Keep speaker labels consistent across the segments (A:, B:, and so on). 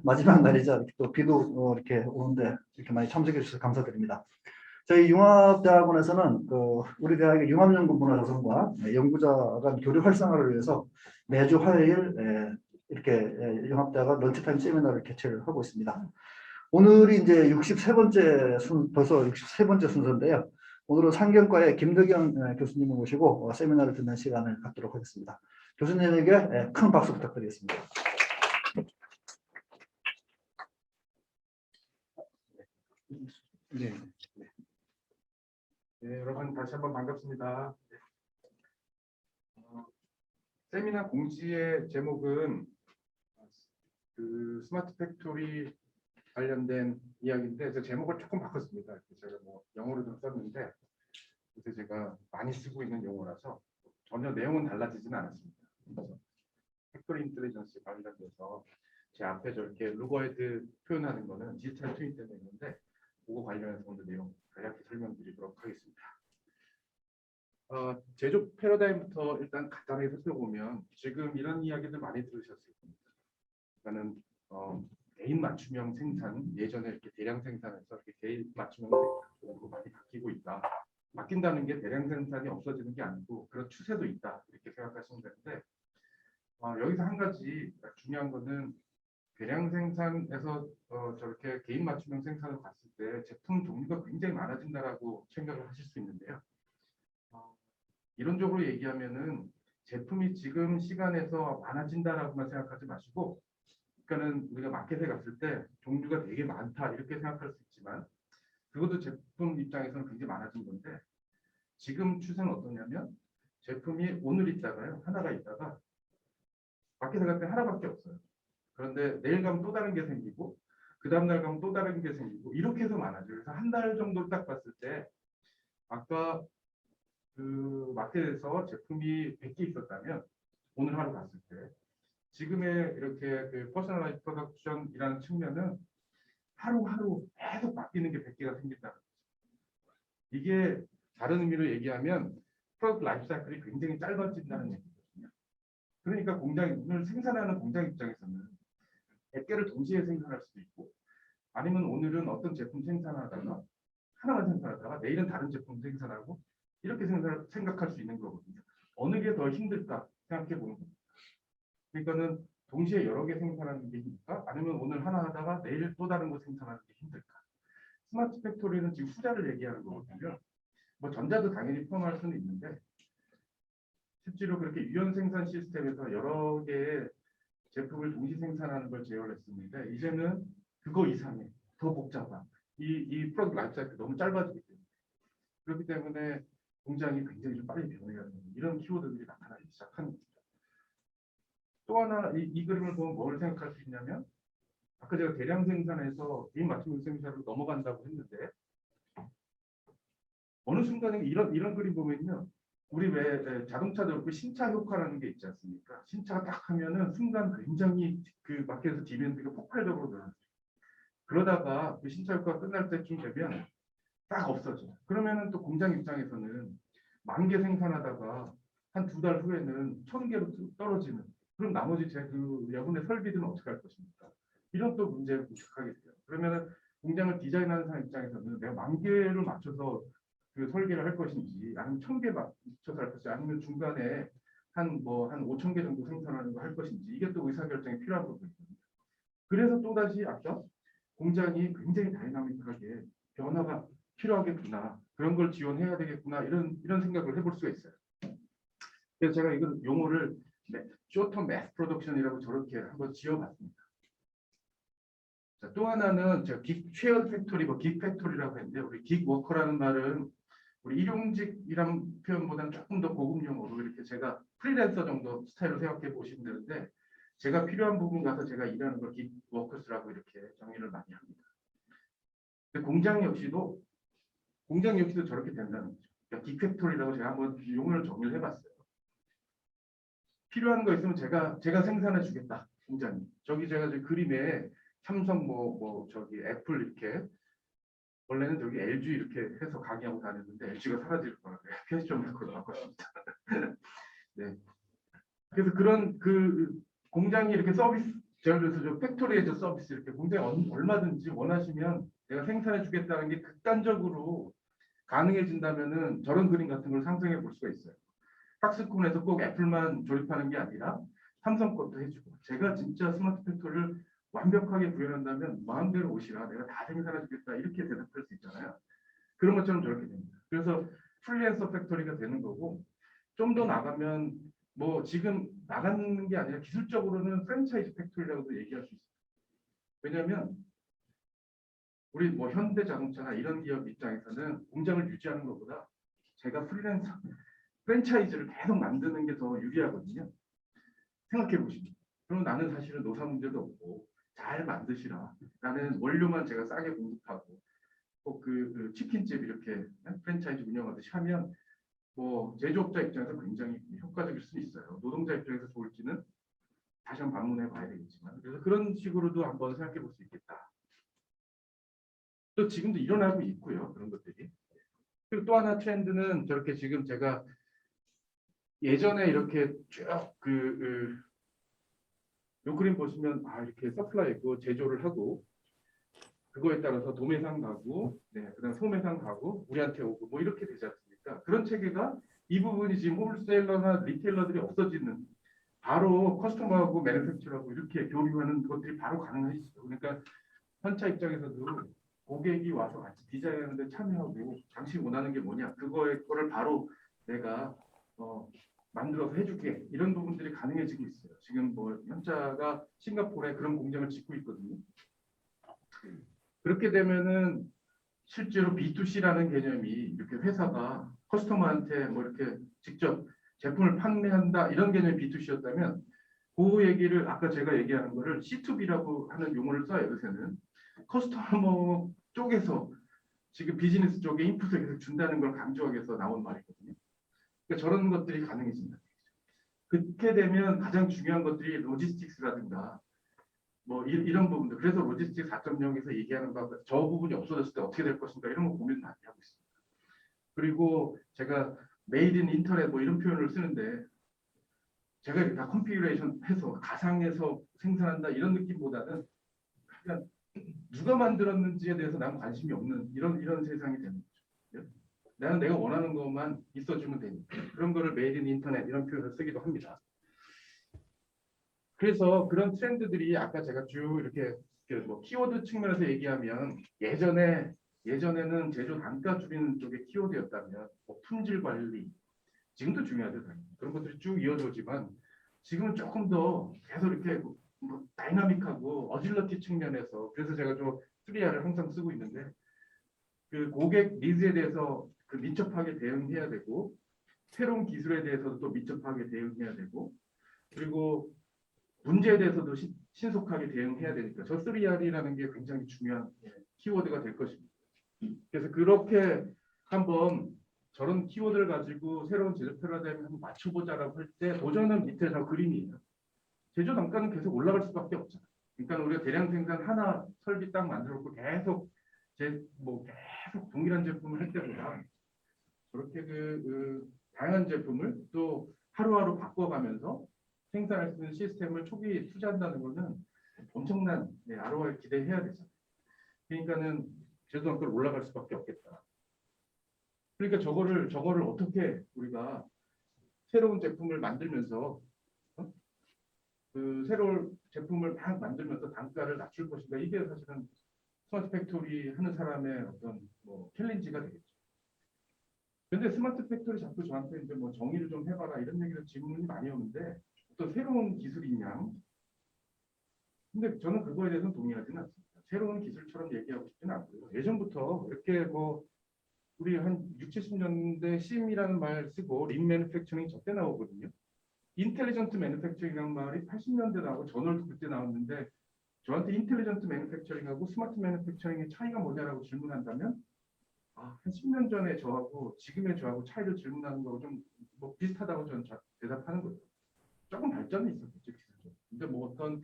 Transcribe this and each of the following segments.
A: 마지막 날이자 이렇게 또 비도 이렇게 오는데 이렇게 많이 참석해 주셔서 감사드립니다. 저희 융합대학원에서는 우리 대학의 융합연구문화조성과 연구자 간 교류 활성화를 위해서 매주 화요일 이렇게 융합대학원 런치타임 세미나를 개최를 하고 있습니다. 오늘이 이제 63번째 벌써 63번째 순서인데요. 오늘은 상경과의 김덕영 교수님을 모시고 세미나를 듣는 시간을 갖도록 하겠습니다. 교수님에게 큰 박수 부탁드리겠습니다.
B: 네. 네, 여러분 다시 한번 반갑습니다. 세미나 공지의 제목은 스마트 팩토리 관련된 이야기인데 제가 제목을 조금 바꿨습니다. 제가 영어로 좀 썼는데 그래서 제가 많이 쓰고 있는 용어라서 전혀 내용은 달라지진 않았습니다. 그래서 팩토리 인텔리전스 관련돼서 제 앞에 저렇게 루거헤드 표현하는 거는 디지털 트윈 때문에 있는데 그거 관련해서 오늘 내용 간략히 설명드리도록 하겠습니다. 제조 패러다임부터 일단 간단하게 살펴보면 지금 이런 이야기들 많이 들으셨을 겁니다. 그러니까는 개인 맞춤형 생산, 예전에 이렇게 대량 생산에서 이렇게 개인 맞춤형 생산으로 많이 바뀌고 있다. 바뀐다는 게 대량 생산이 없어지는 게 아니고 그런 추세도 있다 이렇게 생각하시면 되는데 여기서 한 가지 중요한 거는 대량 생산에서 저렇게 개인 맞춤형 생산을 봤을 때 제품 종류가 굉장히 많아진다라고 생각을 하실 수 있는데요. 이론적으로 얘기하면은 제품이 지금 시간에서 많아진다라고만 생각하지 마시고, 그러니까는 우리가 마켓에 갔을 때 종류가 되게 많다 이렇게 생각할 수 있지만 그것도 제품 입장에서는 굉장히 많아진 건데 지금 추세는 어떠냐면 제품이 오늘 있다가요 하나가 있다가 마켓에 갈 때 하나밖에 없어요. 그런데 내일 가면 또 다른 게 생기고 그 다음날 가면 또 다른 게 생기고 이렇게 해서 많아져요. 그래서 한 달 정도를 딱 봤을 때 아까 그 마켓에서 제품이 100개 있었다면 오늘 하루 봤을 때 지금의 이렇게 그 퍼스널라이즈 프로덕션이라는 측면은 하루하루 계속 바뀌는 게 100개가 생긴다는 거죠. 이게 다른 의미로 얘기하면 프로덕트 라이프 사이클이 굉장히 짧아진다는 얘기거든요. 그러니까 오늘 생산하는 공장 입장에서는 100개를 동시에 생산할 수도 있고 아니면 오늘은 어떤 제품 생산하다가 하나만 생산하다가 내일은 다른 제품 생산하고 이렇게 생각할 수 있는 거거든요. 어느 게 더 힘들까 생각해 보는 겁니다. 그러니까는 동시에 여러 개 생산하는 게 힘들까? 아니면 오늘 하나 하다가 내일 또 다른 거 생산하는 게 힘들까? 스마트 팩토리는 지금 후자를 얘기하는 거거든요. 전자도 당연히 포함할 수는 있는데 실제로 그렇게 유연 생산 시스템에서 여러 개의 제품을 동시 생산하는 걸 제어했습니다. 이제는 그거 이상의 더 복잡한 이 프로덕트 라이프 사이클이 너무 짧아지기 때문에 그렇기 때문에 공장이 굉장히 좀 빨리 변해야 되는 이런 키워드들이 나타나기 시작하는 겁니다. 또 하나 이 그림을 보면 뭘 생각할 수 있냐면 아까 제가 대량 생산에서 개인 맞춤형 생산으로 넘어간다고 했는데 어느 순간에 이런 그림 보면요. 우리 왜 자동차도 그렇고 신차 효과라는 게 있지 않습니까? 신차가 딱 하면은 순간 굉장히 그 마켓에서 디맨드가 폭발적으로 늘어나요. 그러다가 그 신차 효과가 끝날 때쯤 되면 딱 없어져요. 그러면은 또 공장 입장에서는 10,000개 생산하다가 한 2달 후에는 1,000개로 떨어지는 그럼 나머지 그 여분의 설비들은 어떻게 할 것입니까? 이런 또 문제를 부축하게 돼요. 그러면은 공장을 디자인하는 사람 입장에서는 내가 10,000개를 맞춰서 그 설계를 할 것인지 아니면 1,000개 맞춰서 할 것인지 아니면 중간에 한 5,000개 정도 생산하는 거 할 것인지 이게 또 의사결정이 필요한 부분이거든요. 그래서 또다시 아까 공장이 굉장히 다이나믹하게 변화가 필요하겠구나. 그런 걸 지원해야 되겠구나. 이런 생각을 해볼 수가 있어요. 그래서 제가 이건 용어를 쇼텀 매스 프로덕션이라고 저렇게 한번 지어봤습니다. 자, 또 하나는 제가 쉐어드 팩토리, 긱 팩토리라고 했는데 우리 긱 워커라는 말은 우리 일용직이란 표현보다는 조금 더 고급 용어로 이렇게 제가 프리랜서 정도 스타일로 생각해 보시면 되는데 제가 필요한 부분 가서 제가 일하는 걸 긱 워커스라고 이렇게 정의를 많이 합니다. 근데 공장 역시도 저렇게 된다는 거죠. 그러니까 긱 팩토리라고 제가 한번 용어를 정의를 해봤어요. 필요한 거 있으면 제가 생산해 주겠다. 공장이. 저기 제가 그림에 삼성 저기 애플 이렇게 원래는 저기 LG 이렇게 해서 강의하고 다녔는데 LG가 사라질 거라고요. 편의점 매크로 바꿨습니다. 네. 그래서 그런 그 공장이 이렇게 서비스 제가 그래서 저 팩토리 에저 서비스 이렇게 굉장히 얼마든지 원하시면 내가 생산해 주겠다는 게 극단적으로 가능해진다면은 저런 그림 같은 걸 상상해 볼 수가 있어요. 팍스콘에서 꼭 애플만 조립하는 게 아니라 삼성 것도 해주고 제가 진짜 스마트 팩토리를 완벽하게 구현한다면 마음대로 오시라 내가 다 생산해 주겠다 이렇게 대답할 수 있잖아요. 그런 것처럼 저렇게 됩니다. 그래서 프리랜서 팩토리가 되는 거고 좀 더 나가면 뭐 지금 나가는 게 아니라 기술적으로는 프랜차이즈 팩토리라고도 얘기할 수 있어요. 왜냐하면 우리 뭐 현대자동차나 이런 기업 입장에서는 공장을 유지하는 것보다 제가 프랜차이즈를 계속 만드는 게 더 유리하거든요. 생각해 보시면. 그럼 나는 사실은 노사 문제도 없고 잘 만드시라. 나는 원료만 제가 싸게 공급하고 꼭 그 치킨집 이렇게 프랜차이즈 운영하듯이 하면 뭐 제조업자 입장에서 굉장히 효과적일 수 있어요. 노동자 입장에서 좋을지는 다시 한번 방문해 봐야 되겠지만 그래서 그런 식으로도 한번 생각해 볼 수 있겠다. 또 지금도 일어나고 있고요. 그런 것들이. 그리고 또 하나 트렌드는 저렇게 지금 제가 예전에 이렇게 쭉요 그림 보시면 이렇게 서플라이 있고 제조를 하고 그거에 따라서 도매상 가고 그다음 소매상 가고 우리한테 오고 뭐 이렇게 되지 않습니까? 그런 체계가 이 부분이 지금 홀세일러나 리테일러들이 없어지는 바로 커스터머하고 매니팩처러하고 이렇게 교류하는 것들이 바로 가능해지죠. 그러니까 현차 입장에서도 고객이 와서 같이 디자인하는데 참여하고 당신이 원하는 게 뭐냐 그거를 바로 내가 만들어서 해줄게 이런 부분들이 가능해지고 있어요. 지금 뭐 현차가 싱가포르에 그런 공장을 짓고 있거든요. 그렇게 되면은 실제로 B2C라는 개념이 이렇게 회사가 커스터머한테 뭐 이렇게 직접 제품을 판매한다 이런 개념이 B2C였다면 그 얘기를 아까 제가 얘기하는 거를 C2B라고 하는 용어를 써요. 요새는 커스터머 쪽에서 지금 비즈니스 쪽에 인풋을 계속 준다는 걸 강조하기 위해서 나온 말이거든요. 그러니까 저런 것들이 가능해진다. 그렇게 되면 가장 중요한 것들이 로지스틱스라든가 뭐 이런 부분들. 그래서 로지스틱 4.0에서 얘기하는 거 저 부분이 없어졌을 때 어떻게 될 것인가 이런 거 고민 많이 하고 있습니다. 그리고 제가 메이드 인 인터넷 뭐 이런 표현을 쓰는데 제가 이렇게 다 컨피규레이션 해서 가상에서 생산한다 이런 느낌보다는 그냥 누가 만들었는지에 대해서 난 관심이 없는 이런 세상이 되는 거죠. 나는 내가 원하는 것만 있어주면 되니까 그런 거를 메이드 인 인터넷 이런 표현을 쓰기도 합니다. 그래서 그런 트렌드들이 아까 제가 쭉 이렇게 뭐 키워드 측면에서 얘기하면 예전에는 제조 단가 줄이는 쪽의 키워드였다면 뭐 품질 관리 지금도 중요하죠. 그런 것들이 쭉 이어져 오지만 지금은 조금 더 계속 이렇게 뭐 다이나믹하고 어질러티 측면에서 그래서 제가 좀 3R을 항상 쓰고 있는데 그 고객 니즈에 대해서 그 민첩하게 대응해야 되고 새로운 기술에 대해서도 또 민첩하게 대응해야 되고 그리고 문제에 대해서도 신속하게 대응해야 되니까 저 3R이라는 게 굉장히 중요한 키워드가 될 것입니다. 그래서 그렇게 한번 저런 키워드를 가지고 새로운 제조 패러다임을 한번 맞춰보자라고 할 때 도전은 밑에 저 그림이에요. 제조 단가는 계속 올라갈 수밖에 없잖아요. 그러니까 우리가 대량 생산 하나 설비 딱 만들었고 계속 계속 동일한 제품을 할 때보다 저렇게 다양한 제품을 또 하루하루 바꿔가면서 생산할 수 있는 시스템을 초기 투자한다는 것은 엄청난 ROI 기대해야 되잖아요. 그러니까는 제조 단가를 올라갈 수밖에 없겠다. 그러니까 저거를 어떻게 우리가 새로운 제품을 만들면서 그 새로운 제품을 막 만들면서 단가를 낮출 것인가 이게 사실은 스마트 팩토리 하는 사람의 어떤 뭐 챌린지가 되겠죠. 근데 스마트 팩토리 자꾸 저한테 이제 뭐 정의를 좀 해봐라 이런 얘기를 질문이 많이 오는데 어떤 새로운 기술이냐? 근데 저는 그거에 대해서는 동의하지는 않습니다. 새로운 기술처럼 얘기하고 싶지는 않고요. 예전부터 이렇게 뭐 우리 한 60, 70년대 CM이라는 말 쓰고 린 매니팩처링 저때 나오거든요. 인텔리전트 매니팩처링이라는 말이 80년대 나오고 저널도 그때 나왔는데 저한테 인텔리전트 매니팩처링하고 스마트 매니팩처링의 차이가 뭐냐라고 질문한다면 한 10년 전에 저하고 지금의 저하고 차이를 질문하는 거하고 좀 뭐 비슷하다고 저는 대답하는 거예요. 조금 발전이 있었겠죠 기술적으로. 근데 뭐 어떤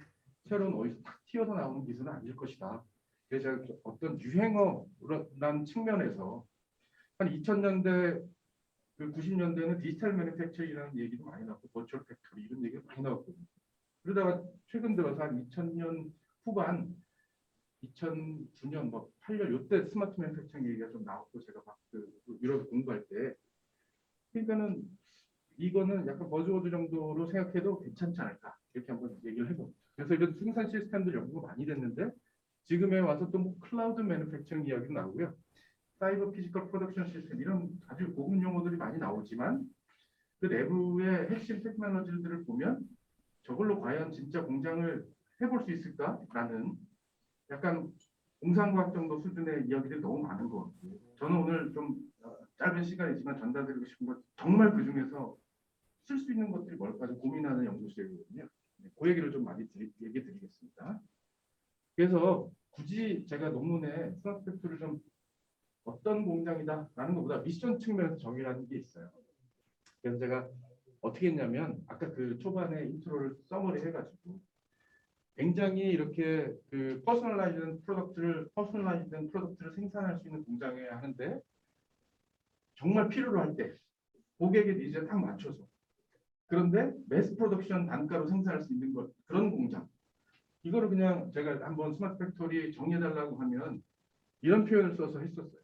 B: 새로운 어디서 탁 튀어서 나오는 기술은 아닐 것이다. 그래서 제가 어떤 유행어라는 측면에서 한 2000년대 그 90년대는 디지털 매니팩처링이라는 얘기도 많이 나왔고 버추얼 팩토리 이런 얘기가 많이 나왔거든요. 그러다가 최근 들어서 한 2000년 후반, 2009년 뭐 8년 요때 스마트 매니팩처링 얘기가 좀 나왔고 제가 그 유럽 공부할 때 그러니까는 이거는 약간 버즈워드 정도로 생각해도 괜찮지 않을까 이렇게 한번 얘기를 해봅니다. 그래서 이런 생산 시스템들 연구가 많이 됐는데 지금에 와서 또 뭐 클라우드 매니팩처링 이야기도 나오고요. 사이버 피지컬 프로덕션 시스템 이런 아주 고급 용어들이 많이 나오지만 그 내부의 핵심 테크놀로지들을 보면 저걸로 과연 진짜 공장을 해볼 수 있을까라는 약간 공상과학 정도 수준의 이야기들이 너무 많은 것 같고 저는 오늘 좀 짧은 시간이지만 전달드리고 싶은 건 정말 그 중에서 쓸 수 있는 것들이 뭘까 좀 고민하는 연구실이거든요. 네, 그 얘기를 좀 많이 얘기 드리겠습니다. 그래서 굳이 제가 논문에 스마트 팩토리를 좀 어떤 공장이다라는 것보다 미션 측면에서 정의라는 게 있어요. 그래서 제가 어떻게 했냐면 아까 그 초반에 인트로를 써머리 해가지고 굉장히 이렇게 그 퍼스널라이즈된 프로덕트를 생산할 수 있는 공장에 하는데 정말 필요로 할 때 고객의 니즈에 딱 맞춰서 그런데 매스 프로덕션 단가로 생산할 수 있는 것 그런 공장 이거를 그냥 제가 한번 스마트 팩토리 정리해달라고 하면 이런 표현을 써서 했었어요.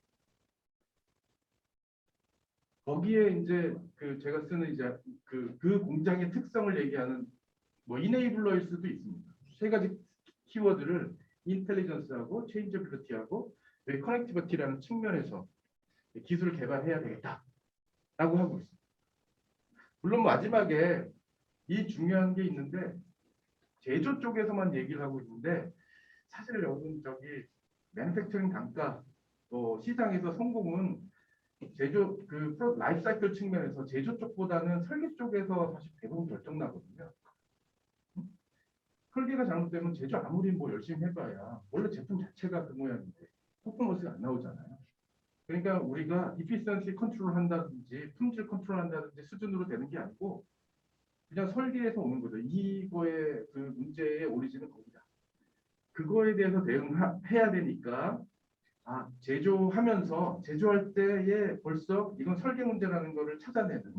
B: 거기에 이제 그 제가 쓰는 이제 그 공장의 특성을 얘기하는 뭐 이네이블러일 수도 있습니다. 세 가지 키워드를 인텔리전스하고 체인저빌리티하고 커넥티비티라는 측면에서 기술을 개발해야 되겠다라고 하고 있습니다. 물론 마지막에 이 중요한 게 있는데 제조 쪽에서만 얘기를 하고 있는데 사실 여러분 저기 매니팩처링 단가 또 시장에서 성공은 제조 그 라이프 사이클 측면에서 제조 쪽보다는 설계 쪽에서 사실 대부분 결정나거든요. 설계가 잘못되면 제조 아무리 뭐 열심히 해봐야 원래 제품 자체가 그 모양인데 퍼포먼스가 안 나오잖아요. 그러니까 우리가 이피션시 컨트롤 한다든지 품질 컨트롤 한다든지 수준으로 되는 게 아니고 그냥 설계에서 오는 거죠. 이거의 그 문제의 오리진은 거기다. 그거에 대해서 대응해야 되니까 제조하면서 제조할 때에 벌써 이건 설계 문제라는 거를 찾아내는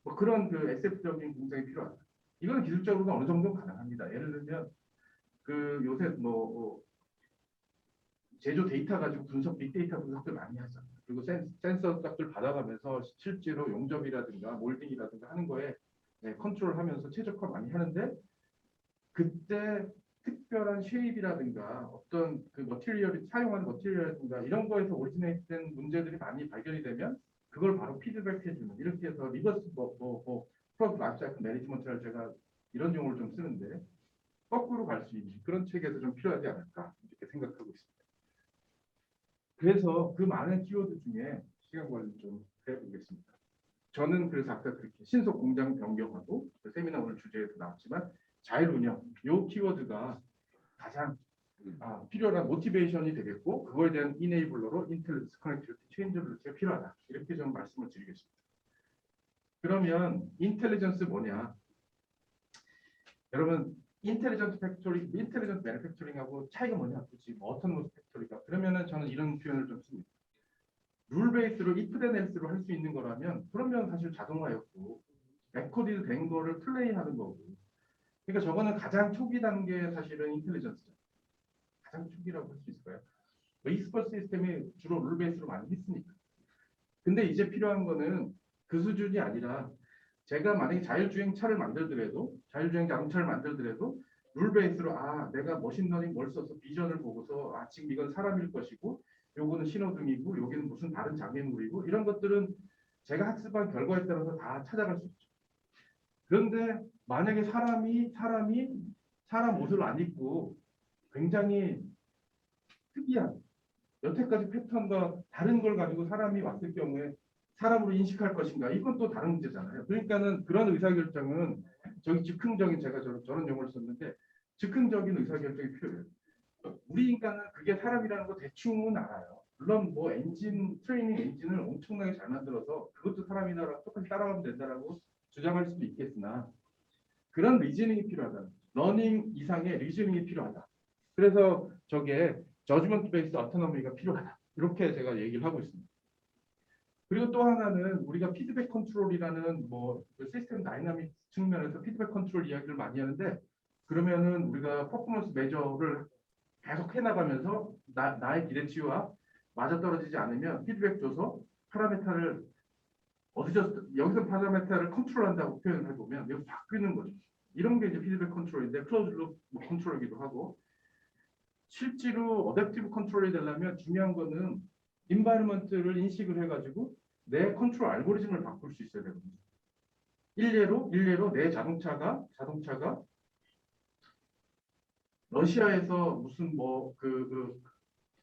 B: 뭐 그런 그 SF적인 공장이 필요하다. 이건 기술적으로 어느 정도 가능합니다. 예를 들면 그 요새 뭐 제조 데이터 가지고 빅데이터 분석들 많이 하잖아요. 그리고 센서 값들 받아가면서 실제로 용접이라든가 몰딩이라든가 하는 거에 컨트롤하면서 최적화 많이 하는데 그때 특별한 쉐입이라든가 어떤 그 머티리얼이 사용하는 머티리얼이라든가 이런 거에서 오리지네이트된 문제들이 많이 발견이 되면 그걸 바로 피드백해주는 이렇게 해서 리버스 프로덕트 라이프사이클 매니지먼트를 제가 이런 용어를 좀 쓰는데 거꾸로 갈 수 있는 그런 체계도 좀 필요하지 않을까 이렇게 생각하고 있습니다. 그래서 그 많은 키워드 중에 시간 관리 좀 해보겠습니다. 저는 그래서 아까 그렇게 신속 공장 변경하고 그 세미나 오늘 주제에서 나왔지만 자율 운영 요 키워드가 가장 필요한 모티베이션이 되겠고 그거에 대한 이네이블러로 인텔리전스, 커넥티비티, 체인저빌리티가 필요하다 이렇게 좀 말씀을 드리겠습니다. 그러면 인텔리전스 뭐냐? 여러분 인텔리전트 매니팩처링하고 차이가 뭐냐? 굳이 뭐 어토노머스 팩토리가 그러면은 저는 이런 표현을 좀 씁니다. 룰 베이스로 if then else로 할 수 있는 거라면 그러면 사실 자동화였고 레코디드 된 거를 플레이하는 거고 그러니까 저거는 가장 초기 단계 사실은 인텔리전스죠. 가장 초기라고 할 수 있을까요? 뭐 e스포츠 시스템이 주로 룰 베이스로 많이 했으니까. 근데 이제 필요한 거는 그 수준이 아니라 제가 만약에 자율주행차를 만들더라도 자율주행 자동차를 만들더라도 룰 베이스로 내가 머신러닝 뭘 써서 비전을 보고서 지금 이건 사람일 것이고 요거는 신호등이고 여기는 무슨 다른 장애물이고 이런 것들은 제가 학습한 결과에 따라서 다 찾아갈 수 있죠. 그런데 만약에 사람이 사람 옷을 안 입고 굉장히 특이한 여태까지 패턴과 다른 걸 가지고 사람이 왔을 경우에 사람으로 인식할 것인가 이건 또 다른 문제잖아요. 그러니까는 그런 의사결정은 저기 즉흥적인 제가 저런 용어를 썼는데 즉흥적인 의사결정이 필요해요. 우리 인간은 그게 사람이라는 거 대충은 알아요. 물론 뭐 트레이닝 엔진을 엄청나게 잘 만들어서 그것도 사람이다라고 똑같이 따라가면 된다라고 주장할 수도 있겠으나 그런 리즈닝이 필요하다. 러닝 이상의 리즈닝이 필요하다. 그래서 저게 저지먼트 베이스 어토노미가 필요하다. 이렇게 제가 얘기를 하고 있습니다. 그리고 또 하나는 우리가 피드백 컨트롤이라는 뭐 시스템 다이나믹 측면에서 피드백 컨트롤 이야기를 많이 하는데 그러면은 우리가 퍼포먼스 매저를 계속 해나가면서 나의 기대치와 맞아떨어지지 않으면 피드백 줘서 파라메타를 여기서 파라메타를 컨트롤한다고 표현을 해보면 여기 바뀌는 거죠. 이런 게 이제 피드백 컨트롤인데 클로즈 룹 컨트롤이기도 하고 실제로 어댑티브 컨트롤이 되려면 중요한 거는 인바이러먼트를 인식을 해가지고 내 컨트롤 알고리즘을 바꿀 수 있어야 되거든요. 일례로 내 자동차가 러시아에서 무슨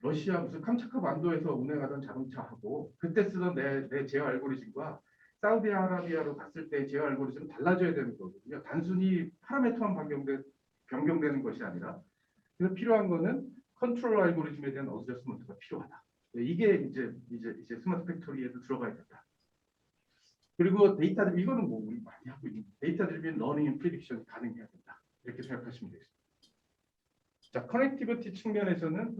B: 러시아 무슨 캄차카 반도에서 운행하던 자동차하고 그때 쓰던 내 제어 알고리즘과 사우디아라비아로 갔을 때 제어 알고리즘은 달라져야 되는 거거든요. 단순히 파라메터만 변경되는 것이 아니라 그래서 필요한 거는 컨트롤 알고리즘에 대한 어저스먼트가 필요하다. 이게 이제 스마트 팩토리에도 들어가야 된다. 그리고 데이터 이거는 뭐 우리 많이 하고 있는 데이터 드리븐 러닝 앤 프리딕션이 가능해야 된다. 이렇게 생각하시면 되겠습니다. 자, 커넥티비티 측면에서는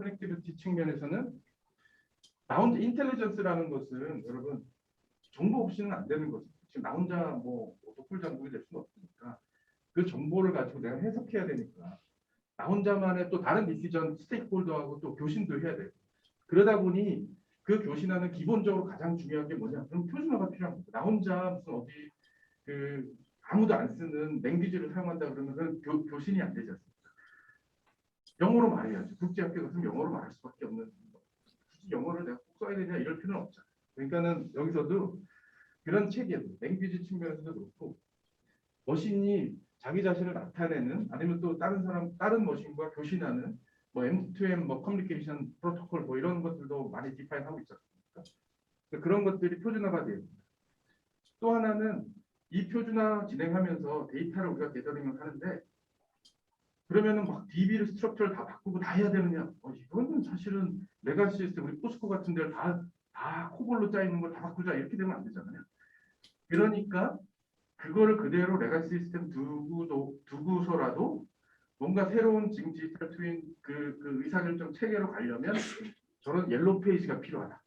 B: 나 혼자 인텔리전스라는 것은 여러분 정보 없이는 안 되는 거죠. 지금 나 혼자 뭐 독불 장군이 될 수는 없으니까 그 정보를 가지고 내가 해석해야 되니까 나 혼자만의 또 다른 디시전 스테이크홀더하고 또 교신도 해야 돼요. 그러다 보니 그 교신하는 기본적으로 가장 중요한 게 뭐냐? 그럼 표준어가 필요한 거죠. 나 혼자 무슨 어디 아무도 안 쓰는 랭귀지를 사용한다 그러면 교신이 안 되지 않습니까? 영어로 말해야죠. 국제학교 같으면 영어로 말할 수밖에 없는 굳이 영어를 내가 꼭 써야 되냐 이럴 필요는 없잖아요. 그러니까는 여기서도 그런 체계도 랭귀지 측면에서도 그렇고 머신이 자기 자신을 나타내는 아니면 또 다른 머신과 교신하는 뭐 M2M 뭐 커뮤니케이션 프로토콜 뭐 이런 것들도 많이 디파인하고 있지 않습니까? 그런 것들이 표준화가 돼요. 또 하나는 이 표준화 진행하면서 데이터를 우리가 게더링을 하는데 그러면은 막 DB를 스트럭처를 다 바꾸고 다 해야 되느냐? 이거는 사실은 레가시 시스템 우리 포스코 같은 데를 다 코볼로 짜 있는 걸 다 바꾸자 이렇게 되면 안 되잖아요. 그러니까 그거를 그대로 레가시 시스템 두고서라도 뭔가 새로운 지금 디지털 트윈 그 의사결정 체계로 가려면 저런 옐로우 페이지가 필요하다.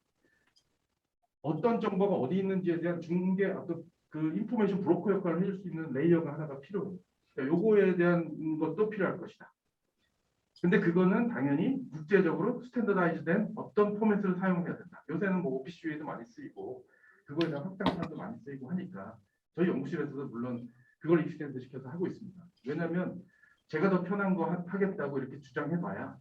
B: 어떤 정보가 어디 있는지에 대한 중개 어떤 그 인포메이션 브로커 역할을 해줄 수 있는 레이어가 하나가 필요해요. 그러니까 요거에 대한 것도 필요할 것이다. 근데 그거는 당연히 국제적으로 스탠더다이즈된 어떤 포맷을 사용해야 된다. 요새는 뭐 오피스에도 많이 쓰이고 그거에 대한 확장판도 많이 쓰이고 하니까 저희 연구실에서도 물론 그걸 익스텐드 시켜서 하고 있습니다. 왜냐하면 제가 더 편한 거 하겠다고 이렇게 주장해봐야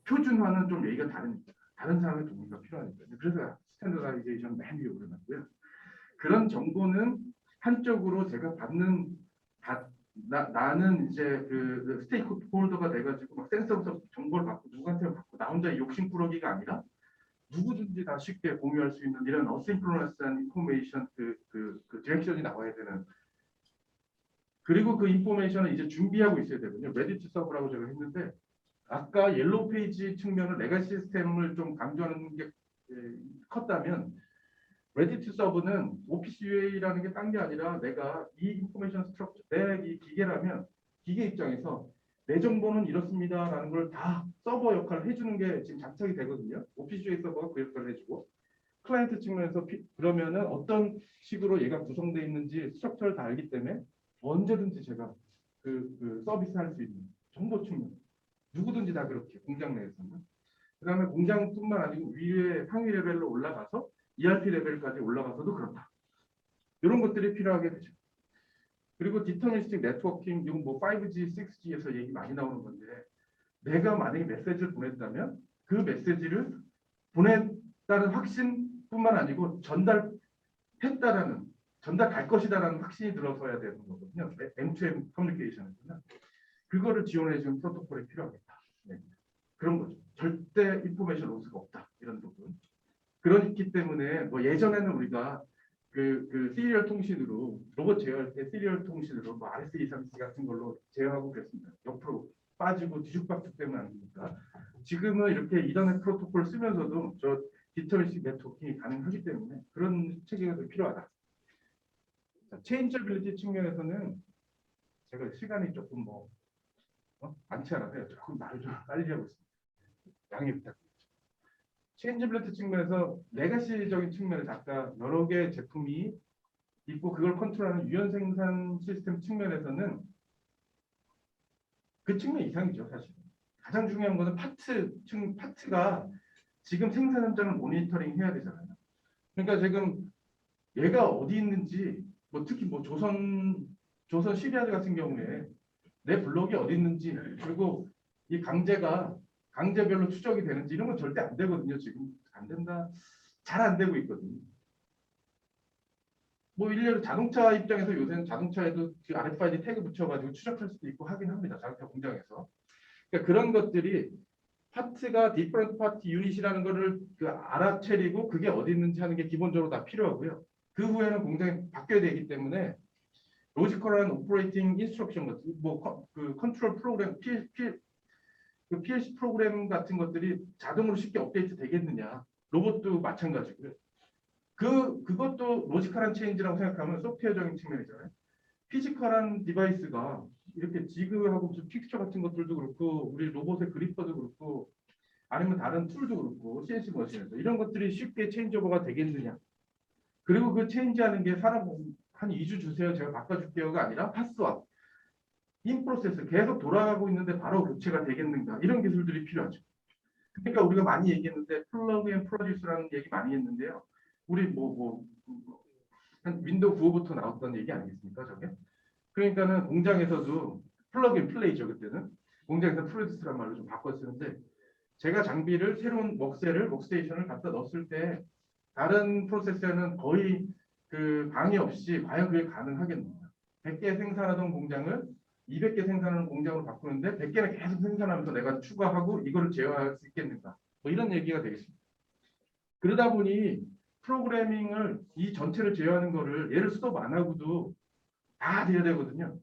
B: 표준화는 좀 얘기가 다르니까 다른 사람의 동의가 필요하니까 그래서 스탠더다이제이션 맨 위에 올려놨고요. 그런 정보는 한쪽으로 제가 나는 이제 그 스테이크홀더가 돼가지고 막 센서부터 정보를 받고 누구한테 받고 나 혼자 욕심꾸러기가 아니라 누구든지 다 쉽게 공유할 수 있는 이런 어싱크로너스한 인포메이션 그 디렉션이 나와야 되는 그리고 그 인포메이션을 이제 준비하고 있어야 되거든요. 레디트 서브라고 제가 했는데 아까 옐로우 페이지 측면을 레가시 시스템을 좀 강조하는 게 컸다면 레디트 서브는 오피스 UA라는 게 딴 게 아니라 내가 이 인포메이션 스트럭처 내 이 기계라면 기계 입장에서 내 정보는 이렇습니다라는 걸 다 서버 역할을 해주는 게 지금 장착이 되거든요. 오피스 UA 서버가 그 역할을 해주고 클라이언트 측면에서 그러면은 어떤 식으로 얘가 구성되어 있는지 스트럭처를 다 알기 때문에 언제든지 제가 그 서비스 할 수 있는 정보 측면 누구든지 다 그렇게 공장 내에서는 그 다음에 공장뿐만 아니고 위에 상위 레벨로 올라가서 ERP 레벨까지 올라가서도 그렇다. 이런 것들이 필요하게 되죠. 그리고 디터미니스틱 네트워킹, 이건 뭐 5G, 6G에서 얘기 많이 나오는 건데 내가 만약에 메시지를 보냈다면 그 메시지를 보냈다는 확신뿐만 아니고 전달갈 것이다라는 확신이 들어서야 되는 거거든요. M2M 커뮤니케이션에서는 그거를 지원해 주는 프로토콜이 필요하겠다. 네. 그런 거죠. 절대 인포메이션 로스가 없다. 이런 부분. 그렇기 때문에 뭐 예전에는 우리가 그 시리얼 통신으로 로봇 제어할 때 시리얼 통신으로 뭐 RS234 같은 걸로 제어하고 그랬습니다. 옆으로 빠지고 뒤죽박죽 때문에 안 되니까 지금은 이렇게 이더넷 프로토콜 쓰면서도 저 디터미니스틱 네트워킹이 가능하기 때문에 그런 체계가 더 필요하다. 체인저빌리티 측면에서는 제가 시간이 조금 많지 않아서요. 조금 말을 좀 빨리 하고 있습니다. 양해 부탁드립니다. 체인저빌리티 측면에서 레가시적인 측면에서 아까 여러 개의 제품이 있고 그걸 컨트롤하는 유연 생산 시스템 측면에서는 그 측면 이상이죠, 사실. 가장 중요한 거는 파트가 지금 생산 현장을 모니터링 해야 되잖아요. 그러니까 지금 얘가 어디 있는지, 뭐 특히 뭐 조선 시리아즈 같은 경우에 내 블록이 어디 있는지, 그리고 이 강제별로 추적이 되는지 이런 건 절대 안 되거든요. 지금 안 된다, 잘 안 되고 있거든요. 뭐 일례로 자동차 입장에서 요새는 자동차에도 그 RFID 태그 붙여가지고 추적할 수도 있고 하긴 합니다. 자동차 공장에서. 그러니까 그런 것들이 파트가 디퍼런트 파트 유닛이라는 거를 그 알아채리고 그게 어디 있는지 하는 게 기본적으로 다 필요하고요. 그 후에는 공장이 바뀌어야 되기 때문에 로지컬한 오퍼레이팅 인스트럭션 같은 뭐그 컨트롤 프로그램 그 PLC 프로그램 같은 것들이 자동으로 쉽게 업데이트 되겠느냐. 로봇도 마찬가지고요. 그것도 로지컬한 체인지라고 생각하면 소프트웨어적인 측면이잖아요. 피지컬한 디바이스가 이렇게 지그하고 무슨 픽처 같은 것들도 그렇고 우리 로봇의 그리퍼도 그렇고 아니면 다른 툴도 그렇고 CNC 머신에서 이런 것들이 쉽게 체인지오버가 되겠느냐. 그리고 그 체인지하는 게 사람 한 2주 주세요 제가 바꿔줄게요가 아니라 파스와 인 프로세스 계속 돌아가고 있는데 바로 교체가 되겠는가 이런 기술들이 필요하죠. 그러니까 우리가 많이 얘기했는데 플러그 앤 프로듀스라는 얘기 많이 했는데요. 우리 한 윈도우 9부터 나왔던 얘기 아니겠습니까 저게? 그러니까는 공장에서도 플러그 앤 플레이죠 그때는. 공장에서 프로듀스란 말로 좀 바꿔 쓰는데 제가 장비를 새로운 워크스테이션을 갖다 넣었을 때 다른 프로세서는 거의 그 방해 없이 과연 그게 가능하겠는가. 100개 생산하던 공장을 200개 생산하는 공장으로 바꾸는데 100개는 계속 생산하면서 내가 추가하고 이거를 제어할 수 있겠는가. 뭐 이런 얘기가 되겠습니다. 그러다 보니 프로그래밍을 이 전체를 제어하는 거를 얘를 스톱 안 하고도 다 돼야 되거든요.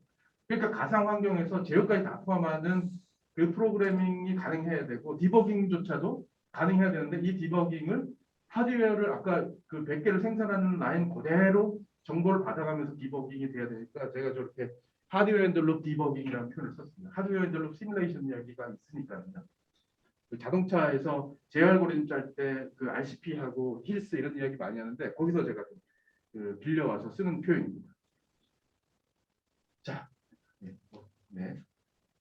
B: 그러니까 가상 환경에서 제어까지 다 포함하는 그 프로그래밍이 가능해야 되고 디버깅조차도 가능해야 되는데 이 디버깅을 하드웨어를 아까 그 100개를 생산하는 라인 그대로 정보를 받아가면서 디버깅이 돼야 되니까 제가 저렇게 하드웨어 엔들롭 디버깅이라는 표현을 썼습니다. 하드웨어 엔들롭 시뮬레이션 이야기가 있으니까요. 그 자동차에서 제 알고리즘 짤 때 그 RCP하고 힐스 이런 이야기 많이 하는데 거기서 제가 그 빌려와서 쓰는 표현입니다. 자, 네.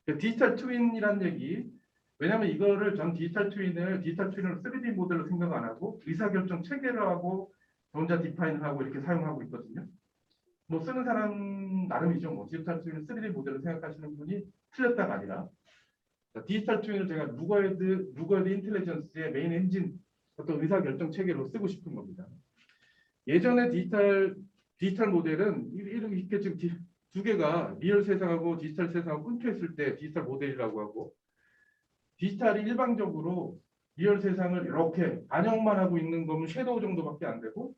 B: 그 디지털 트윈이라는 얘기. 왜냐하면 이거를 전 디지털 트윈을 3D 모델로 생각 안 하고 의사결정 체계로 하고 혼자 디파인을 하고 이렇게 사용하고 있거든요. 뭐 쓰는 사람 나름이죠. 뭐 디지털 트윈을 3D 모델로 생각하시는 분이 틀렸다가 아니라 디지털 트윈을 제가 루거헤드 인텔리전스의 메인 엔진 어떤 의사결정 체계로 쓰고 싶은 겁니다. 예전에 디지털 모델은 이렇게 지금 두 개가 리얼 세상하고 디지털 세상하고 끊겨 있을 때 디지털 모델이라고 하고 디지털이 일반적으로 리얼 세상을 이렇게 반영만 하고 있는 거면 섀도우 정도밖에 안 되고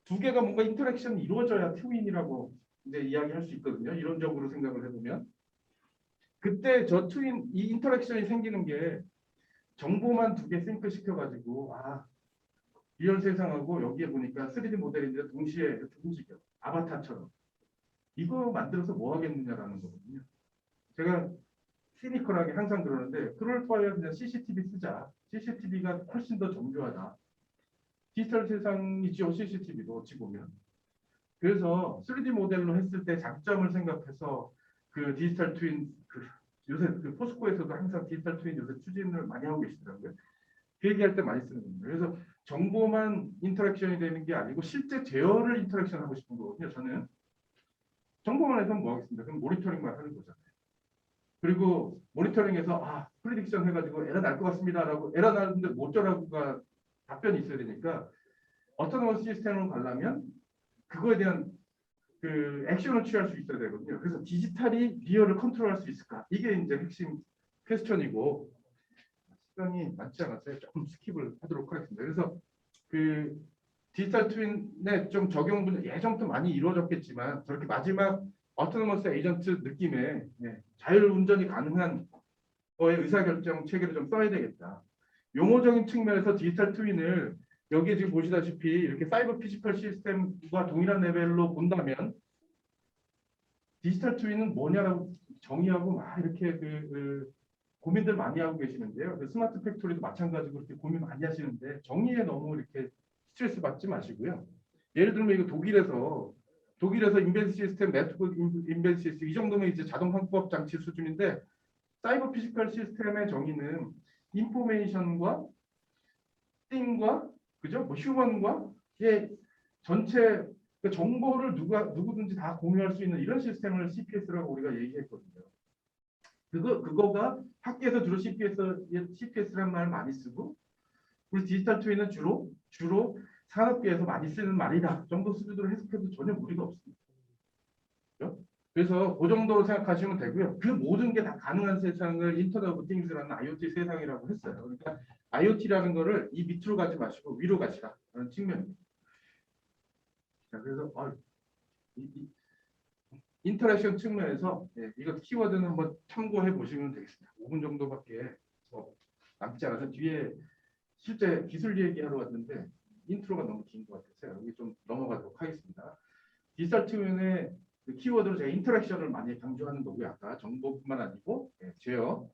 B: 두 개가 뭔가 인터랙션이 이루어져야 트윈이라고 이제 이야기할 수 있거든요. 이론적으로 생각을 해보면 그때 이 인터랙션이 생기는 게 정보만 두 개 싱크 시켜가지고 리얼 세상하고 여기에 보니까 3D 모델인데 동시에 이렇게 움직여 아바타처럼 이거 만들어서 뭐 하겠느냐라는 거거든요. 제가 시니컬하게 항상 그러는데 그럴 바에 그냥 CCTV 쓰자. CCTV가 훨씬 더 정교하다. 디지털 세상이죠. CCTV도 어찌 보면. 그래서 3D 모델로 했을 때 장점을 생각해서 그 디지털 트윈 요새 그 포스코에서도 항상 디지털 트윈 요새 추진을 많이 하고 계시더라고요. 그 얘기할 때 많이 쓰는 겁니다. 그래서 정보만 인터랙션이 되는 게 아니고 실제 제어를 인터랙션 하고 싶은 거거든요. 저는 정보만 해서 뭐 하겠습니다. 그럼 모니터링만 하는 거잖아요. 그리고 모니터링에서 프리딕션 해가지고 에러 날 것 같습니다라고 에러 나는데 어쩌라고가 답변이 있어야 되니까 어토노머스 시스템으로 가려면 그거에 대한 그 액션을 취할 수 있어야 되거든요. 그래서 디지털이 리얼을 컨트롤할 수 있을까? 이게 이제 핵심 퀘스천이고 시간이 많지 않아서 조금 스킵을 하도록 하겠습니다. 그래서 그 디지털 트윈의 좀 적용 분야 예전부터 많이 이루어졌겠지만 저렇게 마지막 어토노머스 에이전트 느낌의 자율 운전이 가능한 거의 의사결정 체계를 좀 써야 되겠다. 용어적인 측면에서 디지털 트윈을 여기 지금 보시다시피 이렇게 사이버 피지컬 시스템과 동일한 레벨로 본다면 디지털 트윈은 뭐냐라고 정의하고 막 이렇게 고민들 많이 하고 계시는데요. 그 스마트 팩토리도 마찬가지로 그렇게 고민 많이 하시는데 정의에 너무 이렇게 스트레스 받지 마시고요. 예를 들면 이거 독일에서 인벤 시스템, 네트워크 인벤 시스템 이 정도면 이제 자동 항법 장치 수준인데 사이버 피지컬 시스템의 정의는 인포메이션과 띵과 그죠? 뭐 휴먼과의 전체 그 정보를 누구든지 다 공유할 수 있는 이런 시스템을 CPS라고 우리가 얘기했거든요. 그거가 학계에서 주로 CPS란 말을 많이 쓰고 우리 디지털 트윈은 주로 산업계에서 많이 쓰는 말이다 정도 수준으로 해석해도 전혀 무리가 없습니다. 그렇죠? 그래서 그 정도로 생각하시면 되고요. 그 모든 게 다 가능한 세상을 인터넷 오브 띵스라는 IoT 세상이라고 했어요. 그러니까 IoT라는 거를 이 밑으로 가지 마시고 위로 가시라는 측면입니다. 자, 그래서 인터랙션 측면에서 이거 키워드는 한번 참고해 보시면 되겠습니다. 5분 정도밖에 남지 않아서 뒤에 실제 기술 얘기하러 왔는데 인트로가 너무 긴 것 같아서 여기 좀 넘어가도록 하겠습니다. 디지털 측면의 그 키워드로 제가 인터랙션을 많이 강조하는 거고요. 아까 정보뿐만 아니고 제어.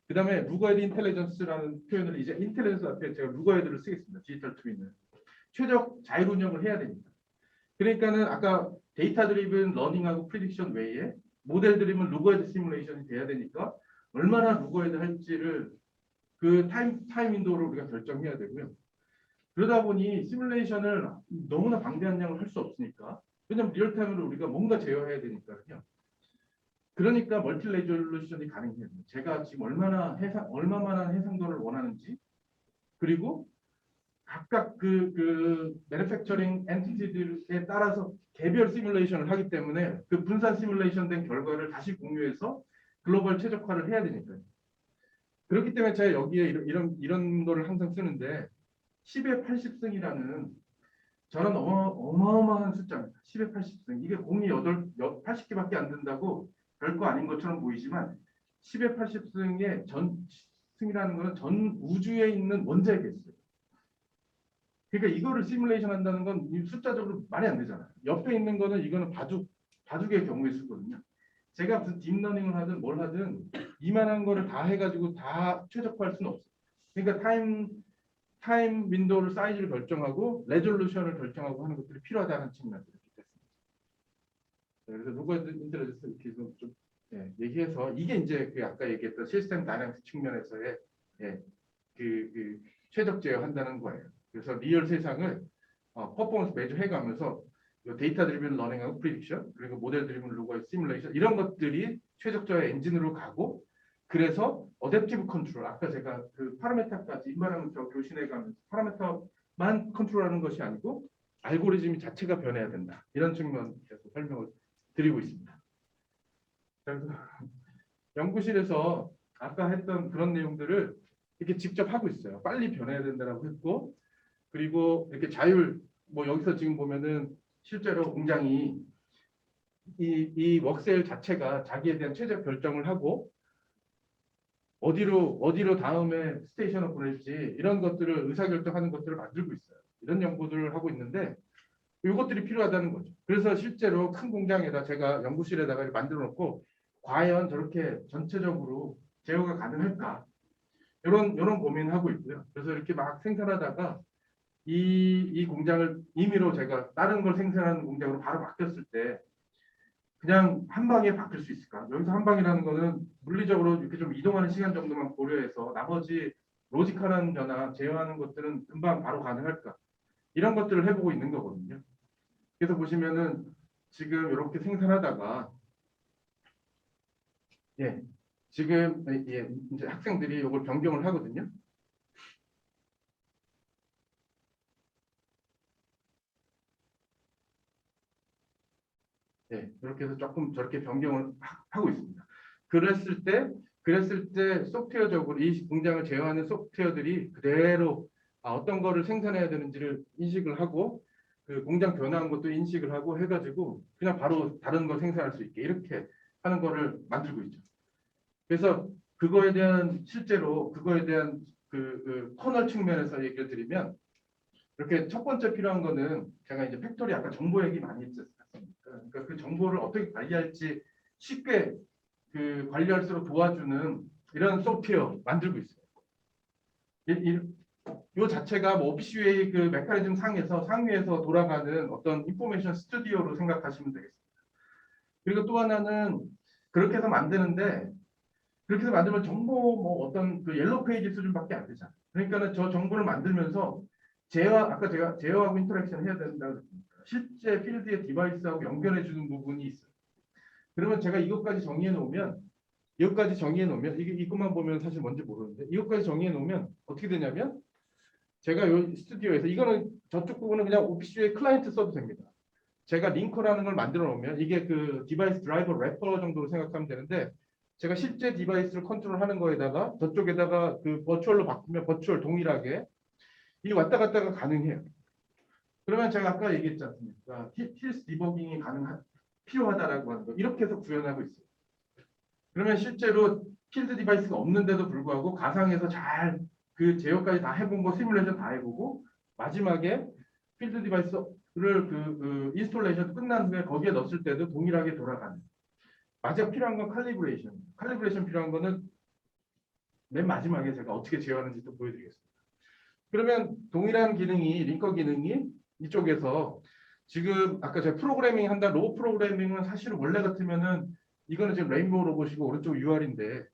B: 그 다음에 루거헤드 인텔리전스라는 표현을 이제 인텔리전스 앞에 제가 루거헤드를 쓰겠습니다. 디지털 트윈은 최적 자율 운영을 해야 됩니다. 그러니까는 아까 데이터 드리븐 러닝하고 프리딕션 외에 모델 드리븐 루거헤드 시뮬레이션이 돼야 되니까 얼마나 루거헤드 할지를 그 타임 윈도우를 우리가 결정해야 되고요. 그러다 보니 시뮬레이션을 너무나 방대한 양을 할 수 없으니까 왜냐하면 리얼타임으로 우리가 뭔가 제어해야 되니까요. 그러니까 멀티 레졸루션이 가능해요. 제가 지금 얼마만한 해상도를 원하는지 그리고 각각 그 매니팩처링 엔티티들에 따라서 개별 시뮬레이션을 하기 때문에 그 분산 시뮬레이션 된 결과를 다시 공유해서 글로벌 최적화를 해야 되니까요. 그렇기 때문에 제가 여기에 이런 거를 항상 쓰는데 10의 80승이라는 저는 어마어마한 숫자입니다. 10의 80승. 이게 공이 80개밖에 안 된다고 별거 아닌 것처럼 보이지만 10의 80승의 승이라는 것은 전 우주에 있는 원자의 개수예요. 그러니까 이거를 시뮬레이션 한다는 건 숫자적으로 말이 안 되잖아요. 옆에 있는 거는 이거는 바둑의 경우의 수거든요. 제가 무슨 딥러닝을 하든 뭘 하든 이만한 거를 다 해가지고 다 최적화할 수는 없어요. 그러니까 타임 윈도우를 사이즈를 결정하고 레졸루션을 결정하고 하는 것들이 필요하다는 측면이 됐습니다. 그래서 루거헤드 인텔리전스 이렇게 좀 얘기해서 이게 이제 그 아까 얘기했던 시스템 다이내믹스 측면에서의 그 최적 제어한다는 거예요. 그래서 리얼 세상을 퍼포먼스 매주 해가면서 데이터 드리븐 러닝하고 프리딕션 그리고 모델 드리븐 루거헤드 시뮬레이션 이런 것들이 최적 제어 엔진으로 가고 그래서 어댑티브 컨트롤 아까 제가 그 파라메터까지 인바람부터 교신해 가면서 파라메터만 컨트롤하는 것이 아니고 알고리즘 자체가 변해야 된다. 이런 측면에서 설명을 드리고 있습니다. 그래서 연구실에서 아까 했던 그런 내용들을 이렇게 직접 하고 있어요. 빨리 변해야 된다라고 했고 그리고 이렇게 자율 뭐 여기서 지금 보면은 실제로 공장이 이 웍셀 자체가 자기에 대한 최적 결정을 하고 어디로 다음에 스테이션을 보낼지 이런 것들을 의사결정하는 것들을 만들고 있어요. 이런 연구들을 하고 있는데 이것들이 필요하다는 거죠. 그래서 실제로 큰 공장에다 제가 연구실에다가 만들어 놓고 과연 저렇게 전체적으로 제어가 가능할까 이런 고민을 하고 있고요. 그래서 이렇게 막 생산하다가 이 공장을 임의로 제가 다른 걸 생산하는 공장으로 바로 바뀌었을 때 그냥 한 방에 바뀔 수 있을까? 여기서 한 방이라는 거는 물리적으로 이렇게 좀 이동하는 시간 정도만 고려해서 나머지 로지컬한 변화, 제어하는 것들은 금방 바로 가능할까? 이런 것들을 해보고 있는 거거든요. 그래서 보시면은 지금 이렇게 생산하다가 지금 이제 학생들이 이걸 변경을 하거든요. 이렇게 해서 조금 저렇게 변경을 하고 있습니다. 그랬을 때 소프트웨어적으로 이 공장을 제어하는 소프트웨어들이 그대로 어떤 거를 생산해야 되는지를 인식을 하고 그 공장 변화한 것도 인식을 하고 해가지고 그냥 바로 다른 거 생산할 수 있게 이렇게 하는 거를 만들고 있죠. 그래서 실제로 그거에 대한 그 커널 측면에서 얘기를 드리면 이렇게 첫 번째 필요한 거는 제가 이제 팩토리 아까 정보 얘기 많이 했었습니다. 그러니까 그 정보를 어떻게 관리할지 쉽게 그 관리할수록 도와주는 이런 소프트웨어 만들고 있어요. 이 자체가 뭐 오피스웨이 그 메커니즘 상위에서 돌아가는 어떤 인포메이션 스튜디오로 생각하시면 되겠습니다. 그리고 또 하나는 그렇게 해서 만드는데 그렇게 해서 만들면 정보 뭐 어떤 그 옐로우 페이지 수준밖에 안 되잖아요. 그러니까는 저 정보를 만들면서 아까 제가 제어하고 인터랙션 해야 된다고 했으니까 실제 필드의 디바이스하고 연결해 주는 부분이 있어요. 그러면 제가 이것까지 정리해 놓으면 이게 이것만 보면 사실 뭔지 모르는데 이것까지 정리해 놓으면 어떻게 되냐면 제가 이 스튜디오에서 이거는 저쪽 부분은 그냥 오피스의 클라이언트 써도 됩니다. 제가 링커라는 걸 만들어 놓으면 이게 그 디바이스 드라이버 래퍼 정도로 생각하면 되는데 제가 실제 디바이스를 컨트롤하는 거에다가 저쪽에다가 그 버추얼로 바꾸면 버추얼 동일하게 이게 왔다 갔다가 가능해요. 그러면 제가 아까 얘기했지 않습니까? 힐스 디버깅이 필요하다라고 하는 거 이렇게 해서 구현하고 있어요. 그러면 실제로 필드 디바이스가 없는데도 불구하고 가상에서 잘 그 제어까지 다 해본 거 시뮬레이션 다 해보고 마지막에 필드 디바이스를 그 인스톨레이션 끝난 후에 거기에 넣었을 때도 동일하게 돌아가는. 마지막 필요한 건 칼리브레이션. 칼리브레이션 필요한 거는 맨 마지막에 제가 어떻게 제어하는지 또 보여드리겠습니다. 그러면 동일한 기능이 링커 기능이 이쪽에서 지금 아까 제가 프로그래밍 한다 로봇 프로그래밍은 사실은 원래 같으면은 이거는 지금 레인보우 로봇이고 오른쪽 UR인데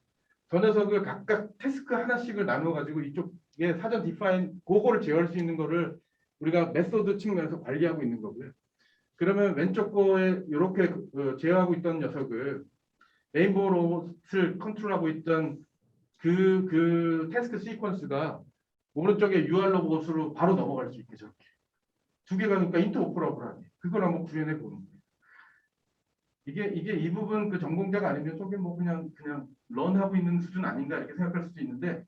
B: 저 녀석을 각각 태스크 하나씩을 나눠 가지고 이쪽에 사전 디파인 그거를 제어할 수 있는 거를 우리가 메소드 측면에서 관리하고 있는 거고요. 그러면 왼쪽 거에 이렇게 제어하고 있던 녀석을 레인보우 로봇을 컨트롤하고 있던 그 태스크 시퀀스가 오른쪽에 UR 로봇으로 바로 넘어갈 수 있게 저렇게 두 개가 그러니까 인터오퍼러블하게 그걸 한번 구현해 보는 거예요. 이게 이 부분 그 전공자가 아니면 저게 뭐 그냥 런하고 있는 수준 아닌가 이렇게 생각할 수도 있는데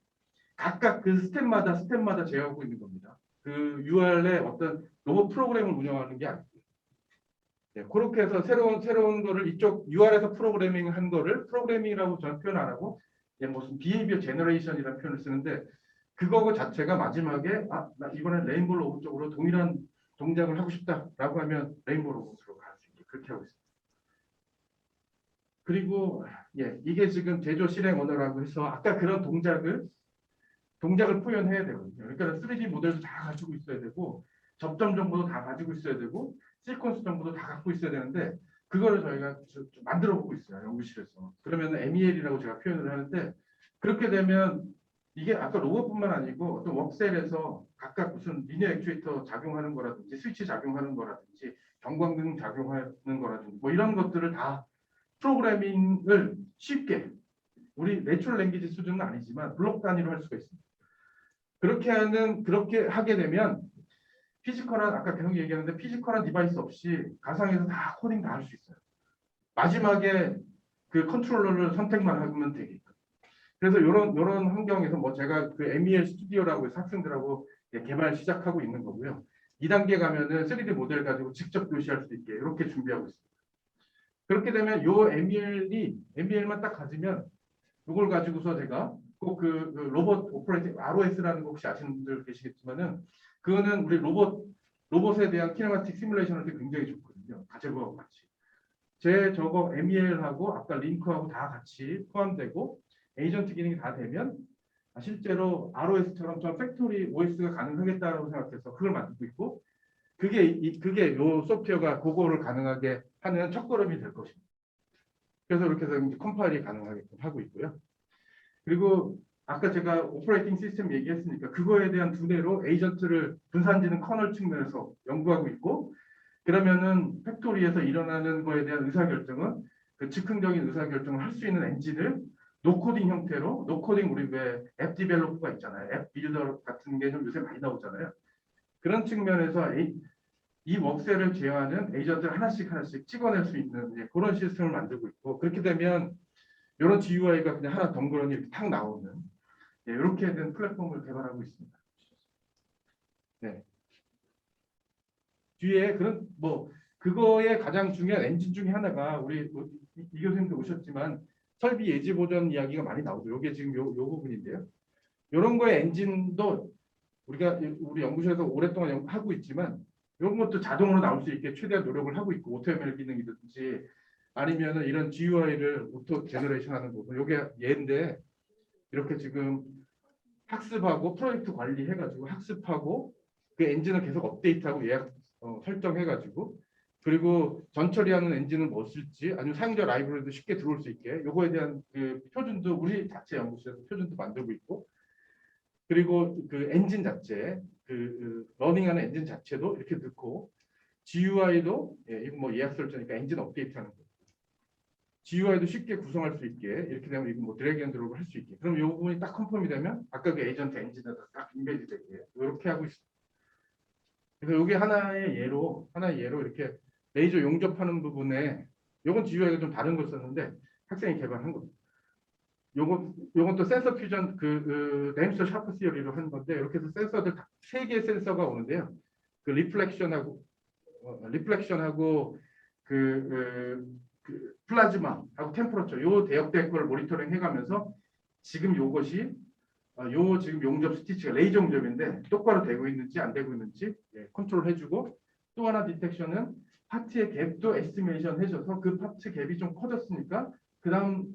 B: 각각 그 스텝마다 제어하고 있는 겁니다. 그 UR의 어떤 로봇 프로그램을 운영하는 게 아니고 네, 그렇게 해서 새로운 거를 이쪽 UR에서 프로그래밍 한 거를 프로그래밍이라고 저는 표현 안 하고 무슨 비헤이비어 제너레이션이라는 표현을 쓰는데 그거 자체가 마지막에 나 이번엔 레인보우 로봇 쪽으로 동일한 동작을 하고 싶다라고 하면 레인보우 로봇으로 갈 수 있게 그렇게 하고 있습니다. 그리고 이게 지금 제조 실행 언어라고 해서 아까 그런 동작을 표현해야 되거든요. 그러니까 3D 모델도 다 가지고 있어야 되고 접점 정보도 다 가지고 있어야 되고 시퀀스 정보도 다 갖고 있어야 되는데 그거를 저희가 좀 만들어 보고 있어요. 연구실에서. 그러면 MEL이라고 제가 표현을 하는데 그렇게 되면 이게 아까 로봇뿐만 아니고 어떤 웍셀에서 각각 무슨 리니어 액추에이터 작용하는 거라든지 스위치 작용하는 거라든지 경광등 작용하는 거라든지 뭐 이런 것들을 다 프로그래밍을 쉽게 우리 내추럴 랭귀지 수준은 아니지만 블록 단위로 할 수가 있습니다. 그렇게 하게 되면 피지컬한 아까 계속 얘기하는데 피지컬한 디바이스 없이 가상에서 다 코딩 다 할 수 있어요. 마지막에 그 컨트롤러를 선택만 하면 되게끔. 그래서 이런 환경에서 뭐 제가 그 MEL 스튜디오라고 해서 학생들하고 개발 시작하고 있는 거고요. 2단계 가면은 3D 모델 가지고 직접 교시할 수 있게 이렇게 준비하고 있습니다. 그렇게 되면 요 MEL만 딱 가지면 이걸 가지고서 제가 꼭 그 로봇 오퍼레이팅 ROS라는 거 혹시 아시는 분들 계시겠지만은 그거는 우리 로봇에 대한 키네마틱 시뮬레이션을 때 굉장히 좋거든요. 가제거하고 같이. 저거 MEL하고 아까 링크하고 다 같이 포함되고 에이전트 기능이 다 되면 실제로 ROS처럼 좀 팩토리 OS가 가능하겠다고 생각해서 그걸 만들고 있고 그게 요 소프트웨어가 그거를 가능하게 하는 첫걸음이 될 것입니다. 그래서 이렇게 해서 이제 컴파일이 가능하게끔 하고 있고요. 그리고 아까 제가 오퍼레이팅 시스템 얘기했으니까 그거에 대한 두뇌로 에이전트를 분산지능 커널 측면에서 연구하고 있고 그러면은 팩토리에서 일어나는 거에 대한 의사결정은 그 즉흥적인 의사결정을 할 수 있는 엔진을 노코딩 형태로 노코딩 우리 왜 앱 디벨로퍼가 있잖아요. 앱 빌더 같은 게 좀 요새 많이 나오잖아요. 그런 측면에서 이 웍셀을 제어하는 에이전트를 하나씩 찍어낼 수 있는 그런 시스템을 만들고 있고 그렇게 되면 이런 GUI가 그냥 하나 덩그러니 이렇게 탁 나오는 이렇게 된 플랫폼을 개발하고 있습니다. 네. 뒤에 그런 그거의 가장 중요한 엔진 중에 하나가 우리 이 교수님도 오셨지만 설비 예지 보전 이야기가 많이 나오죠. 이게 지금 요 부분인데요. 이런 거의 엔진도 우리 연구소에서 오랫동안 하고 있지만 이런 것도 자동으로 나올 수 있게 최대한 노력을 하고 있고 오토ML 기능이든지 아니면은 이런 GUI를 오토 제너레이션 하는 부분 이게 얘인데 이렇게 지금 학습하고 프로젝트 관리해가지고 학습하고 그 엔진을 계속 업데이트하고 예약 설정해가지고 그리고 전처리하는 엔진은 뭐 쓸지, 아니면 사용자 라이브러리도 쉽게 들어올 수 있게 요거에 대한 그 표준도 우리 자체 연구실에서 표준도 만들고 있고, 그리고 그 엔진 자체, 러닝하는 엔진 자체도 이렇게 넣고, GUI도 이거 뭐 예약 설정이니까 엔진 업데이트하는 거. GUI도 쉽게 구성할 수 있게 이렇게 되면 이거 뭐 드래그 앤 드롭을 할 수 있게. 그럼 이 부분이 딱 컨펌이 되면 아까 그 에이전트 엔진에다 딱 인베디 되게 이렇게 하고 있습니다. 그래서 이게 하나의 예로 이렇게 레이저 용접하는 부분에 요건 GUI가 좀 다른 걸 썼는데 학생이 개발한 겁니다. 요건 또 센서 퓨전 램스터 샤프 시어리로 한 건데, 이렇게 해서 센서들 세 개의 센서가 오는데요. 그 리플렉션하고 플라즈마하고 템퍼러처 요 대역대 걸 모니터링 해가면서 지금 요것이 지금 용접 스티치가 레이저 용접인데 똑바로 되고 있는지 안 되고 있는지 컨트롤 해주고, 또 하나 디텍션은 파트의 갭도 에스티메이션 해줘서 그 파트 갭이 좀 커졌으니까 그다음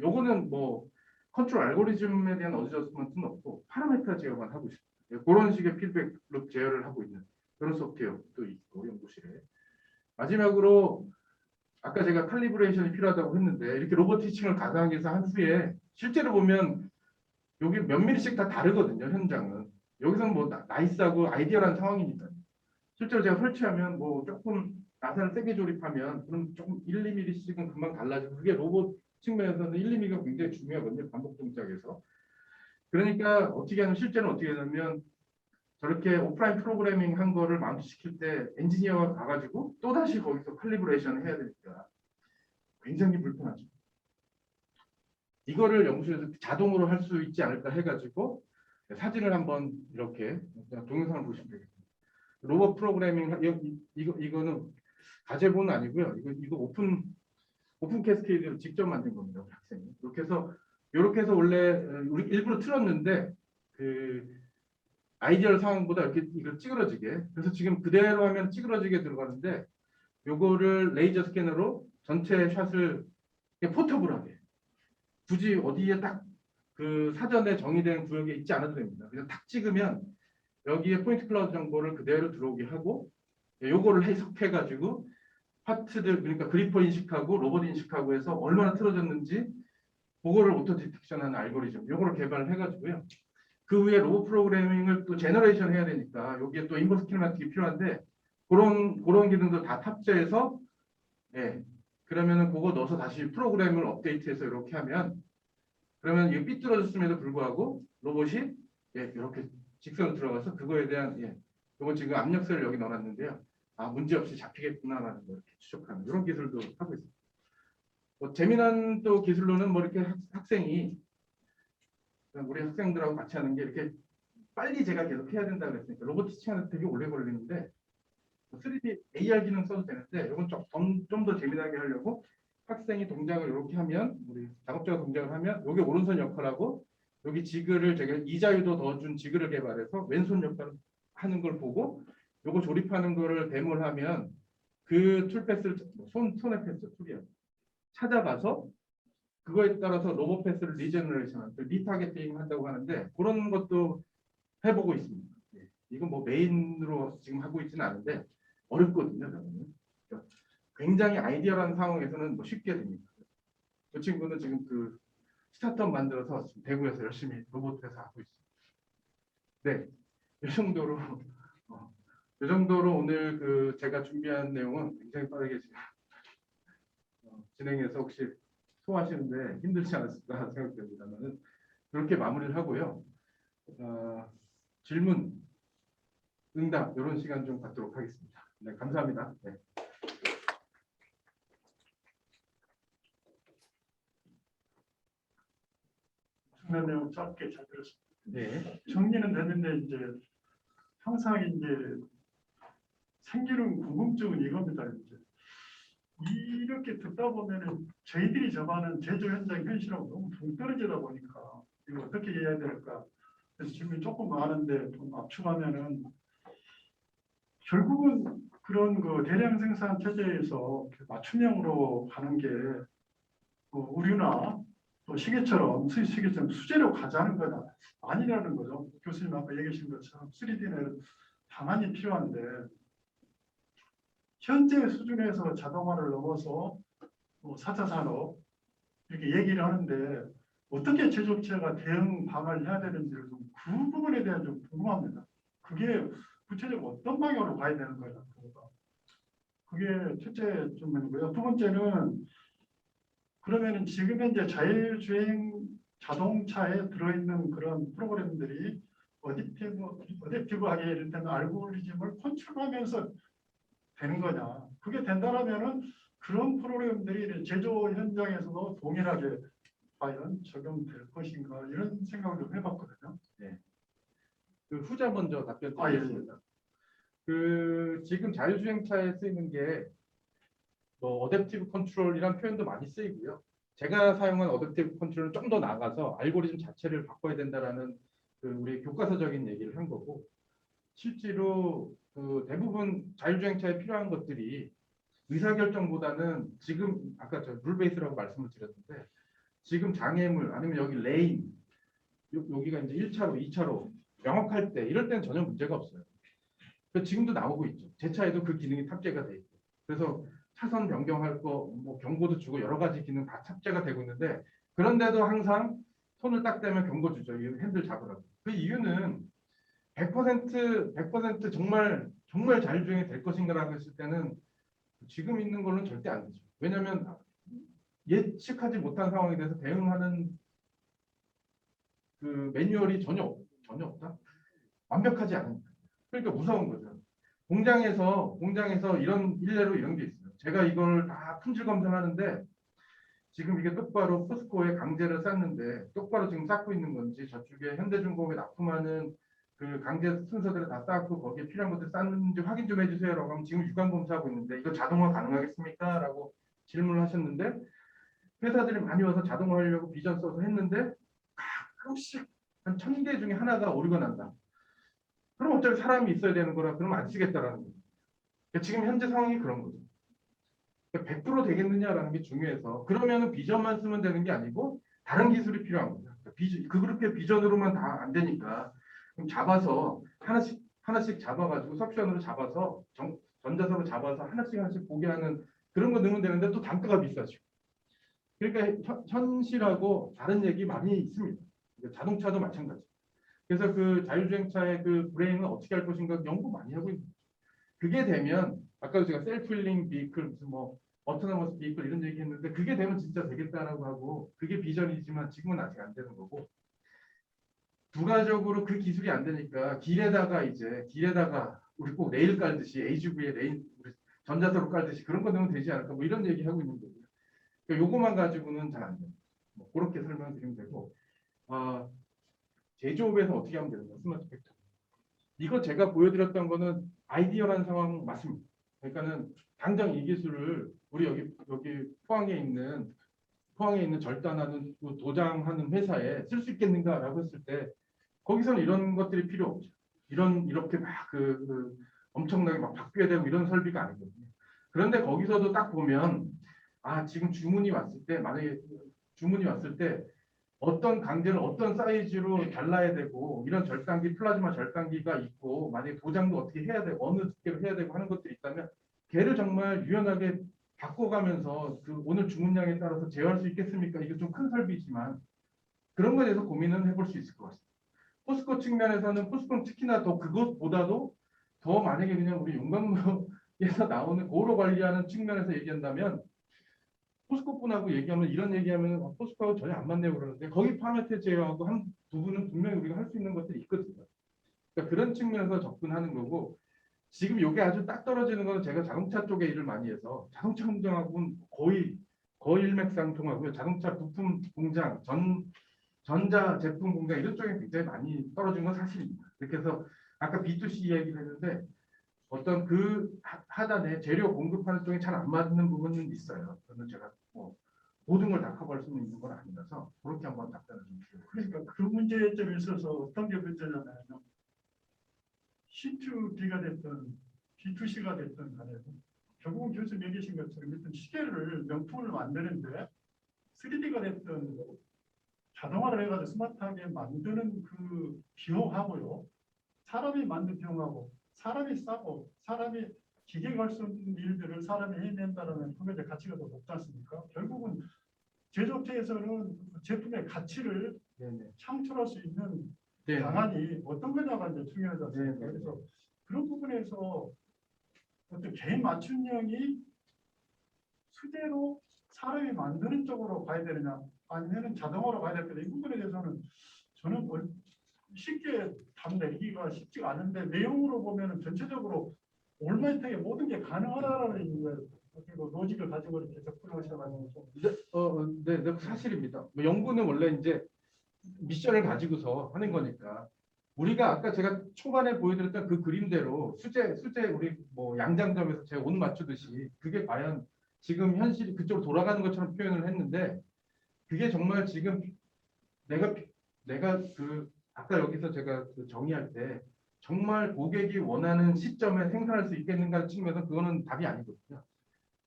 B: 요거는 뭐 컨트롤 알고리즘에 대한 어저스먼트는 없고 파라메터 제어만 하고 있습니다. 그런 식의 피드백 룹 제어를 하고 있는 그런 소프트웨어도 있고 연구실에. 마지막으로 아까 제가 칼리브레이션이 필요하다고 했는데, 이렇게 로봇 티칭을 가상하게 해서 한 후에 실제로 보면 여기 몇 미리씩 다 다르거든요. 현장은 여기서는 뭐 나이스하고 아이디어란 상황이니까 실제로 제가 설치하면 뭐 조금 나사를 세게 조립하면 그럼 조금 1, 2mm씩은 금방 달라지고, 그게 로봇 측면에서는 1, 2mm가 굉장히 중요하거든요. 반복 동작에서. 그러니까 어떻게 하면 실제는 어떻게 하냐면 저렇게 오프라인 프로그래밍 한 거를 마운트 시킬 때 엔지니어가 가가지고 또다시 거기서 칼리브레이션을 해야 되니까 굉장히 불편하죠. 이거를 연구실에서 자동으로 할 수 있지 않을까 해가지고 사진을 한번 이렇게 동영상을 보시면 되겠습니다. 로봇 프로그래밍 이거는 가제본은 아니고요. 이거 오픈 캐스케이드로 직접 만든 겁니다. 우리 학생이. 이렇게 해서 원래 우리 일부러 틀었는데 그 아이디얼 상황보다 이렇게 이걸 찌그러지게. 그래서 지금 그대로 하면 찌그러지게 들어가는데 요거를 레이저 스캐너로 전체 샷을 포터블하게, 굳이 어디에 딱 그 사전에 정의된 구역에 있지 않아도 됩니다. 그냥 딱 찍으면 여기에 포인트 클라우드 정보를 그대로 들어오게 하고, 요거를 해석해 가지고 파트들, 그러니까 그리퍼 인식하고 로봇 인식하고 해서 얼마나 틀어졌는지 그거를 오토 디텍션하는 알고리즘 요거를 개발을 해 가지고요. 그 후에 로봇 프로그래밍을 또 제너레이션 해야 되니까 여기에 또 인버스 키네마틱이 필요한데 그런 기능도 다 탑재해서, 그러면은 그거 넣어서 다시 프로그램을 업데이트해서 이렇게 하면, 그러면 이게 삐뚤어졌음에도 불구하고 로봇이 이렇게 직선으로 들어가서 그거에 대한 이거 지금 압력셀을 여기 넣어놨는데요. 문제 없이 잡히겠구나라는 걸 이렇게 추적하는 이런 기술도 하고 있습니다. 뭐 재미난 또 기술로는 뭐 이렇게 학생이 우리 학생들하고 같이 하는 게 이렇게 빨리 제가 계속 해야 된다 그랬으니까 로봇 티칭하는데 되게 오래 걸리는데 3D AR 기능 써도 되는데 이건 좀 더 재미나게 하려고 학생이 동작을 이렇게 하면, 우리 작업자가 동작을 하면 여기 오른손 역할하고 여기 지그를 제가 이자유도 더 준 지그를 개발해서 왼손 역할을 하는 걸 보고 요거 조립하는 거를 데모를 하면 그 툴패스를 손의 패스 툴이야 찾아가서 그거에 따라서 로봇 패스를 리제너레이션, 리타겟팅 한다고 하는데 그런 것도 해보고 있습니다. 이건 뭐 메인으로 지금 하고 있지는 않은데 어렵거든요. 그러니까 굉장히 아이디어라는 상황에서는 뭐 쉽게 됩니다. 그 친구는 지금 그 스타트업 만들어서 지금 대구에서 열심히 로봇 회사 하고 있습니다. 네, 이 정도로 오늘 그 제가 준비한 내용은 굉장히 빠르게 지금 진행해서 혹시 소화하시는데 힘들지 않았을까 생각됩니다만은 그렇게 마무리를 하고요. 질문, 응답 이런 시간 좀 갖도록 하겠습니다. 네, 감사합니다. 네.
C: 중요한 내용 짧게 잘 들었습니다.
B: 네.
C: 정리는 됐는데 이제 항상 이제 생기는 궁금증은 이겁니다. 이제 이렇게 듣다 보면은 저희들이 접하는 제조 현장 현실하고 너무 동떨어지다 보니까 이거 어떻게 해야 될까? 그래서 질문이 조금 많은데 좀 압축하면은 결국은 그런 그 대량 생산 체제에서 맞춤형으로 가는 게 우류나 또 시계처럼 수제로 가자는 건 아니라는 거죠. 교수님 아까 얘기하신 것처럼 3D는 방안이 필요한데 현재 수준에서 자동화를 넘어서 4차 산업 이렇게 얘기를 하는데 어떻게 제조업체가 대응 방안을 해야 되는지를 그 부분에 대한 좀 궁금합니다. 그게 구체적으로 어떤 방향으로 가야 되는 거냐. 그게 첫째 질문이고요. 두 번째는 그러면은 지금 현재 자율주행 자동차에 들어있는 그런 프로그램들이 어댑티브하게 예를 들면 알고리즘을 컨트롤하면서 되는 거냐. 그게 된다라면은 그런 프로그램들이 제조 현장에서도 동일하게 과연 적용될 것인가 이런 생각을 좀 해봤거든요.
B: 그 후자 먼저 답변
C: 아, 예, 예.
B: 드리겠습니다. 그 지금 자율주행차에 쓰이는 게 뭐 어댑티브 컨트롤이라는 표현도 많이 쓰이고요. 제가 사용한 어댑티브 컨트롤은 좀 더 나가서 알고리즘 자체를 바꿔야 된다라는 그 우리 교과서적인 얘기를 한 거고, 실제로 그 대부분 자율주행차에 필요한 것들이 의사결정보다는 지금 아까 저 룰 베이스라고 말씀을 드렸는데, 지금 장애물 아니면 여기 레인 여기가 이제 1차로 2차로 명확할 때 이럴 때는 전혀 문제가 없어요. 지금도 나오고 있죠. 제 차에도 그 기능이 탑재가 돼 있고, 그래서 차선 변경할 거, 뭐 경고도 주고 여러 가지 기능 다 탑재가 되고 있는데, 그런데도 항상 손을 딱 대면 경고 주죠. 이 핸들 잡으라고. 그 이유는 100% 정말 자율주행이 될 것인가라고 했을 때는 지금 있는 걸로는 절대 안 되죠. 왜냐하면 예측하지 못한 상황에 대해서 대응하는 그 매뉴얼이 전혀 없다. 완벽하지 않은. 그러니까 무서운 거죠. 공장에서 이런 일례로 이런 게 있어요. 제가 이걸 다 품질 검사를 하는데 지금 이게 똑바로 포스코에 강제를 쌌는데 똑바로 지금 쌓고 있는 건지, 저쪽에 현대중공업에 납품하는 그 강제 순서대로 다 쌓고 거기에 필요한 것들 쌓는지 확인 좀 해주세요라고 하면 지금 유관 검사하고 있는데 이거 자동화 가능하겠습니까? 라고 질문을 하셨는데, 회사들이 많이 와서 자동화하려고 비전 써서 했는데 가끔씩 한 1000개 중에 하나가 오류가 난다. 그럼 어차피 사람이 있어야 되는 거라 그러면 안 쓰겠다라는 거예요. 그러니까 지금 현재 상황이 그런 거죠. 100% 되겠느냐라는 게 중요해서, 그러면은 비전만 쓰면 되는 게 아니고 다른 기술이 필요한 거죠. 그렇게 비전으로만 다 안 되니까 그럼 잡아서 하나씩 잡아가지고 석션으로 잡아서 전자석으로 잡아서 하나씩 보게 하는 그런 거 넣으면 되는데 또 단가가 비싸죠. 그러니까 현실하고 다른 얘기 많이 있습니다. 자동차도 마찬가지. 그래서 그 자율주행차의 그 브레인은 어떻게 할 것인가 연구 많이 하고 있는 거죠. 그게 되면 아까도 제가 셀프 힐링 비클 무슨 뭐 어토노머스 비클 이런 얘기 했는데, 그게 되면 진짜 되겠다라고 하고, 그게 비전이지만 지금은 아직 안 되는 거고, 부가적으로 그 기술이 안 되니까 길에다가 우리 꼭 레일 깔듯이 HV에 레일 우리 전자도로 깔듯이 그런 거 넣으면 되지 않을까 뭐 이런 얘기 하고 있는 거고요. 그러니까 요거만 가지고는 잘 안 돼요. 뭐 그렇게 설명드리면 되고, 제조업에서 어떻게 하면 되는가, 스마트 팩토리. 이거 제가 보여드렸던 거는 아이디어라는 상황 맞습니다. 그러니까는 당장 이 기술을 우리 여기 포항에 있는 절단하는 도장하는 회사에 쓸 수 있겠는가라고 했을 때 거기서는 이런 것들이 필요 없죠. 이렇게 막 엄청나게 막 바뀌어야 되고 이런 설비가 아니거든요. 그런데 거기서도 딱 보면 지금 만약에 주문이 왔을 때 어떤 강제를 어떤 사이즈로 잘라야 되고, 이런 플라즈마 절단기가 있고, 만약에 도장도 어떻게 해야 되고 어느 두께로 해야 되고 하는 것들이 있다면 걔를 정말 유연하게 바꿔가면서 그 오늘 주문량에 따라서 제어할 수 있겠습니까? 이게 좀 큰 설비지만 그런 거에 대해서 고민은 해볼 수 있을 것 같습니다. 포스코 측면에서는 포스코는 특히나 더 그것보다도 더 만약에 그냥 우리 용광로에서 나오는 고로 관리하는 측면에서 얘기한다면 포스코 분하고 얘기하면 이런 얘기하면 포스코하고 전혀 안 맞네요 그러는데, 거기 파메트 제어하고 한 부분은 분명히 우리가 할 수 있는 것들이 있거든요. 그러니까 그런 측면에서 접근하는 거고, 지금 이게 아주 딱 떨어지는 거는 제가 자동차 쪽에 일을 많이 해서 자동차 공장하고는 거의 일맥상통하고요. 자동차 부품 공장, 전자 제품 공장 이런 쪽에 굉장히 많이 떨어진 건 사실입니다. 그래서 아까 B2C 얘기를 했는데 어떤 그 하단에 재료 공급하는 쪽에 잘 안 맞는 부분은 있어요. 저는 제가 뭐 모든 걸 다 커버할 수 있는 건 아니라서 그렇게 한번 답변을 좀 드리고.
C: 그러니까 그 문제점에 있어서 어떤 게 문제냐면 C2B가 됐든 B2C가 됐든 간에 결국은 교수님 얘기하신 것처럼 일단 시계를 명품을 만드는데 3D가 됐든 자동화를 해가지고 스마트하게 만드는 그 비용하고요. 사람이 만든 비용하고 사람이 싸고 사람이 기계가 할 수 없는 일들을 사람이 해낸다는 품에의 가치가 더 높지 않습니까? 결국은 제조업체에서는 제품의 가치를
B: 네네.
C: 창출할 수 있는
B: 네.
C: 방안이 어떤 거냐가 이제 중요하지 않습니까?
B: 네, 네,
C: 그래서 그런 부분에서 어떤 개인 맞춤형이 수제로 사람이 만드는 쪽으로 가야 되느냐 아니면 자동화로 가야 될 거냐 이 부분에 대해서는 저는 쉽게 답 내리기가 쉽지가 않은데 내용으로 보면은 전체적으로 올마이트하게 모든 게 가능하다라는 이유에 그리고 로직을 가지고 이렇게 접근하셔가지고
B: 네, 사실입니다. 뭐 연구는 원래 이제 미션을 가지고서 하는 거니까 우리가 아까 제가 초반에 보여드렸던 그 그림대로 수제 우리 뭐 양장점에서 제 옷 맞추듯이 그게 과연 지금 현실이 그쪽으로 돌아가는 것처럼 표현을 했는데 그게 정말 지금 내가 그 아까 여기서 제가 그 정의할 때 정말 고객이 원하는 시점에 생산할 수 있겠는가 측면에서 그거는 답이 아니거든요.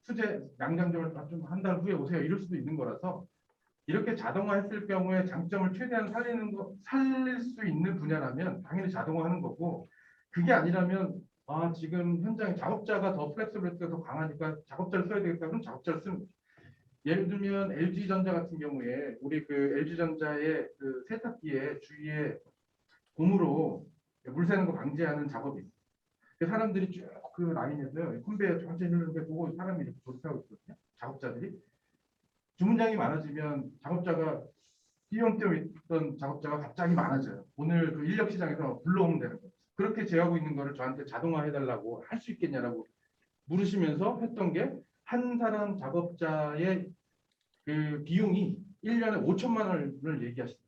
B: 수제 양장점을 좀 한 달 후에 오세요 이럴 수도 있는 거라서 이렇게 자동화했을 경우에 장점을 최대한 살릴 수 있는 분야라면 당연히 자동화하는 거고 그게 아니라면 지금 현장에 작업자가 더 플렉서블리티가 더 강하니까 작업자를 써야 되겠다 그럼 작업자를 쓰는 거죠. 예를 들면 LG전자 같은 경우에 우리 그 LG전자의 그 세탁기의 주위에 고무로 물 새는 거 방지하는 작업이 있어요. 그 사람들이 쭉 그 라인에서요 컨베이어 천천히 흐르는데 그거 사람이 이렇게 조립하고 있거든요. 작업자들이 주문량이 많아지면 작업자가 띄엄띄엄 있던 작업자가 갑자기 많아져요. 오늘 그 인력 시장에서 불러오면 되는 거예요. 그렇게 제하고 있는 거를 저한테 자동화해달라고 할 수 있겠냐라고 물으시면서 했던 게 한 사람 작업자의 그 비용이 1년에 5천만 원을 얘기하시더라고요.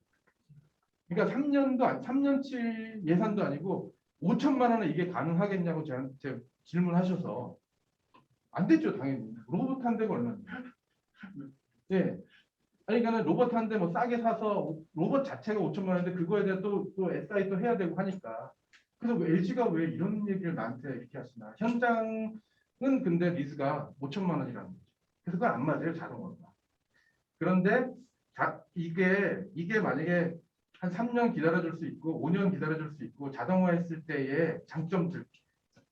B: 그러니까 3년치 예산도 아니고 5천만 원에 이게 가능하겠냐고 저한테 질문하셔서 안 됐죠, 당연히. 로봇 한 대가 얼마인데. 예. 아니, 그러니까 로봇 한 대 뭐 싸게 사서 로봇 자체가 5천만 원인데 그거에 대해 또 SI 또 해야 되고 하니까. 그래서 LG가 왜 이런 얘기를 나한테 이렇게 하시나. 현장은 근데 리즈가 5천만 원이라는 거죠. 그래서 그건 안 맞아요, 자동화가. 그런데 이게 만약에 한 3년 기다려줄 수 있고 5년 기다려줄 수 있고 자동화했을 때의 장점들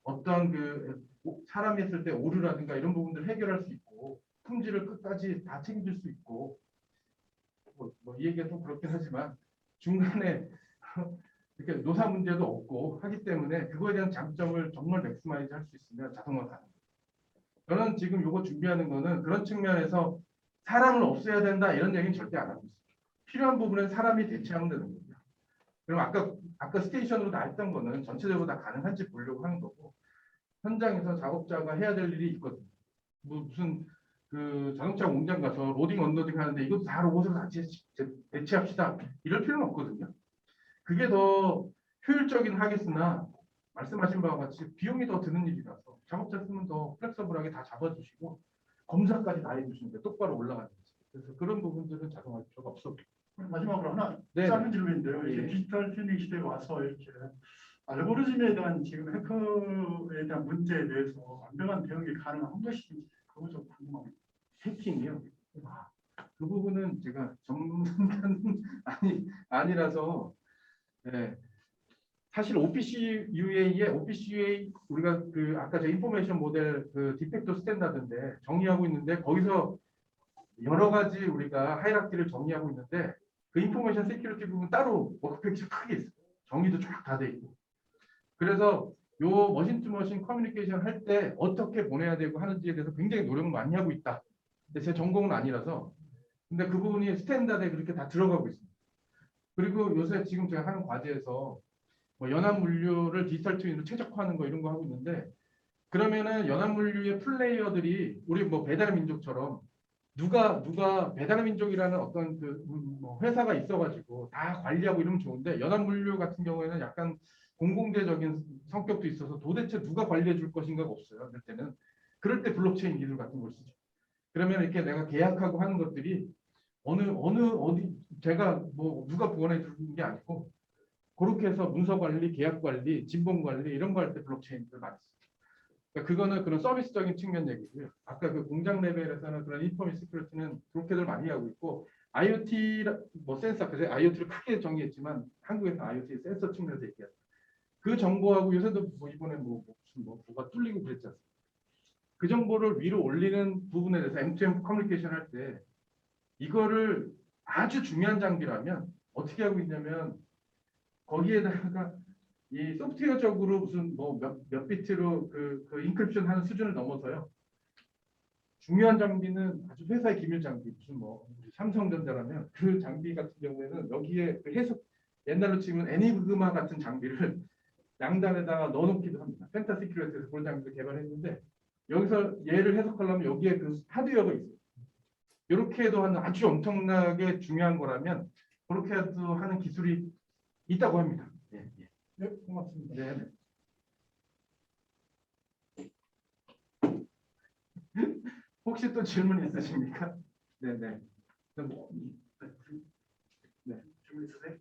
B: 어떤 그 사람이 했을 때 오류라든가 이런 부분들을 해결할 수 있고 품질을 끝까지 다 책임질 수 있고 이 얘기가 좀 그렇긴 하지만 중간에 이렇게 노사 문제도 없고 하기 때문에 그거에 대한 장점을 정말 맥시마이즈 할 수 있으면 자동화 가능. 저는 지금 이거 준비하는 거는 그런 측면에서 사람을 없애야 된다 이런 얘기는 절대 안 하고 있어요. 필요한 부분은 사람이 대체하면 되는 겁니다. 그럼 아까 스테이션으로 다 했던 거는 전체적으로 다 가능한지 보려고 하는 거고 현장에서 작업자가 해야 될 일이 있거든요. 무슨 그 자동차 공장 가서 로딩 언로딩 하는데 이것도 다 로봇으로 다 대체합시다. 이럴 필요는 없거든요. 그게 더 효율적인 하겠으나 말씀하신 바와 같이 비용이 더 드는 일이라서 작업자 쓰면 더 플렉서블하게 다 잡아주시고 검사까지 다 해주시는데 똑바로 올라가는 거죠. 그래서 그런 부분들은 자동화 필요가 없어.
C: 마지막으로 하나
B: 네.
C: 짧은 질문인데요. 이렇게
B: 예.
C: 디지털 트윈닝 시대에 와서 이렇게 알고리즘에 대한 지금 해커에 대한 문제에 대해서 완벽한 대응이 가능한 것인지 그거 좀 궁금합니다.
B: 해킹이요. 그 부분은 제가 전문가는 아니라서 네. 사실 OPC UA 우리가 그 아까 제 인포메이션 모델 그 디펙터 스탠다드인데 정의하고 있는데 거기서 여러 가지 우리가 하이라키를 정의하고 있는데 그 인포메이션 세큐리티 부분 따로 워크페이지 크게 있어요. 정의도 쫙 다 돼 있고. 그래서 요 머신 투 머신 커뮤니케이션 할 때 어떻게 보내야 되고 하는지에 대해서 굉장히 노력을 많이 하고 있다. 근데 제 전공은 아니라서 근데 그 부분이 스탠다드에 그렇게 다 들어가고 있습니다. 그리고 요새 지금 제가 하는 과제에서 뭐 연합물류를 디지털 트윈으로 최적화하는 거 이런 거 하고 있는데 그러면은 연합물류의 플레이어들이 우리 뭐 배달의 민족처럼 누가 배달의 민족이라는 어떤 그 뭐 회사가 있어가지고 다 관리하고 이러면 좋은데 연합물류 같은 경우에는 약간 공공재적인 성격도 있어서 도대체 누가 관리해 줄 것인가가 없어요. 그럴 때 블록체인 기술 같은 걸 쓰죠. 그러면 이렇게 내가 계약하고 하는 것들이 어디 제가 뭐 누가 보관해 주는 게 아니고 그렇게 해서 문서 관리, 계약 관리, 진봉 관리 이런 거 할 때 블록체인을 많이 쓰죠. 그러니까 그거는 그런 서비스적인 측면 얘기고요. 아까 그 공장 레벨에서는 그런 인포메이션 시큐리티는 그렇게들 많이 하고 있고 IoT 뭐 센서 그래서 IoT를 크게 정의했지만 한국에서 IoT 센서 측면에서 얘기하죠. 그 정보하고 요새도 뭐 이번에 뭐가 뚫리고 그랬지 않습니까? 그 정보를 위로 올리는 부분에 대해서 M2M 커뮤니케이션 할 때 이거를 아주 중요한 장비라면 어떻게 하고 있냐면 거기에다가 이 소프트웨어적으로 무슨 뭐 몇 비트로 그 인크립션 하는 수준을 넘어서요. 중요한 장비는 아주 회사의 기밀 장비, 무슨 뭐 삼성전자라면 그 장비 같은 경우에는 여기에 그 해석 옛날로 치면 애니그마 같은 장비를 양단에다가 넣어놓기도 합니다. 펜타시큐리티에서 그런 장비를 개발했는데 여기서 얘를 해석하려면 여기에 그 하드웨어가 있어요. 이렇게 해도 하는 아주 엄청나게 중요한 거라면 그렇게 해도 하는 기술이 있다고 합니다. 예, 예.
C: 네, 고맙습니다.
B: 네. 혹시 또 질문 있으십니까? 네네. 네.
C: 질문 있으세요?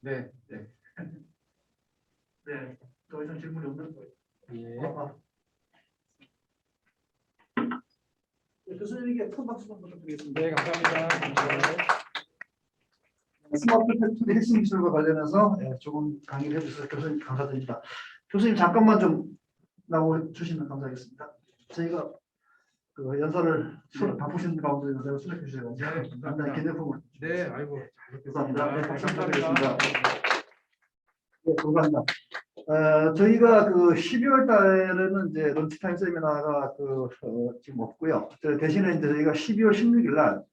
B: 네. 네.
C: 네, 더 이상 질문이 없는 거예요.
B: 예.
A: 네, 교수님에게 큰 박수 좀 부탁드리겠습니다.
B: 네, 감사합니다.
A: 스마트 팩토리 핵심 기술과 관련해서 좋은 강의를 해주셔서 교수님 감사드립니다. 교수님 잠깐만 좀 나와 주시면 감사하겠습니다. 저희가 그 연설을 바쁘신 가운데 제가 수락해 주셔서 간단히 기념품을
B: 네, 아이고 잘
A: 감사합니다. 네, 박수
B: 감사합니다.
A: 부탁드리겠습니다. 네, 감사합니다. 저희가 그 12월 달에는 이제 런치타임 세미나가 지금 없고요. 대신에 이제 저희가 12월 16일 날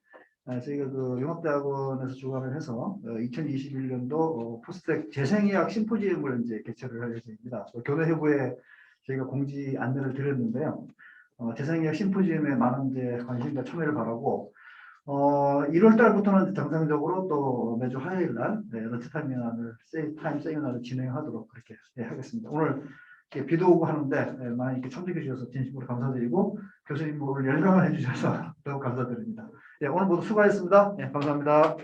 A: 저희가 그 융합대학원에서 주관을 해서 2021년도 포스트텍 재생의학 심포지움을 이제 개최를 할 예정입니다. 교내회부에 저희가 공지 안내를 드렸는데요. 재생의학 심포지움에 많은 이제 관심과 참여를 바라고 1월 달부터는 정상적으로 또 매주 화요일 날 런치타임 세미나를 진행하도록 그렇게 하겠습니다. 오늘 이렇게 비도 오고 하는데 많이 이렇게 참석해 주셔서 진심으로 감사드리고 교수님 오늘 열강을 해주셔서 너무 감사드립니다. 네, 오늘 모두 수고하셨습니다. 네, 감사합니다.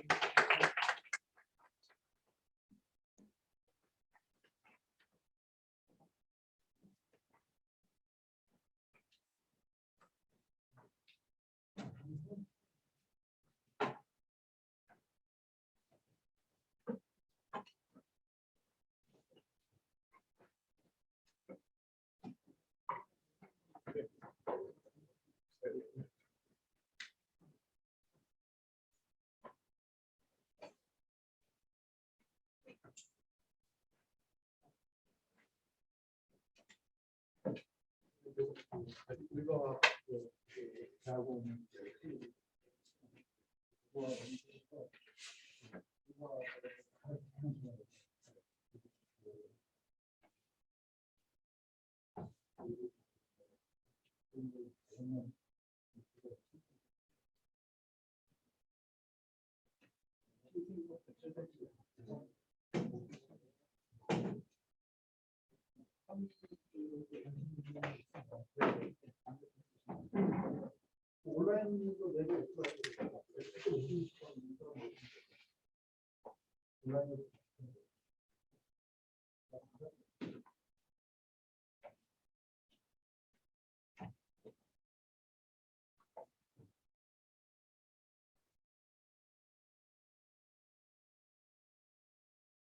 C: 우리가 대학원 온라인으로 내고 온라인으로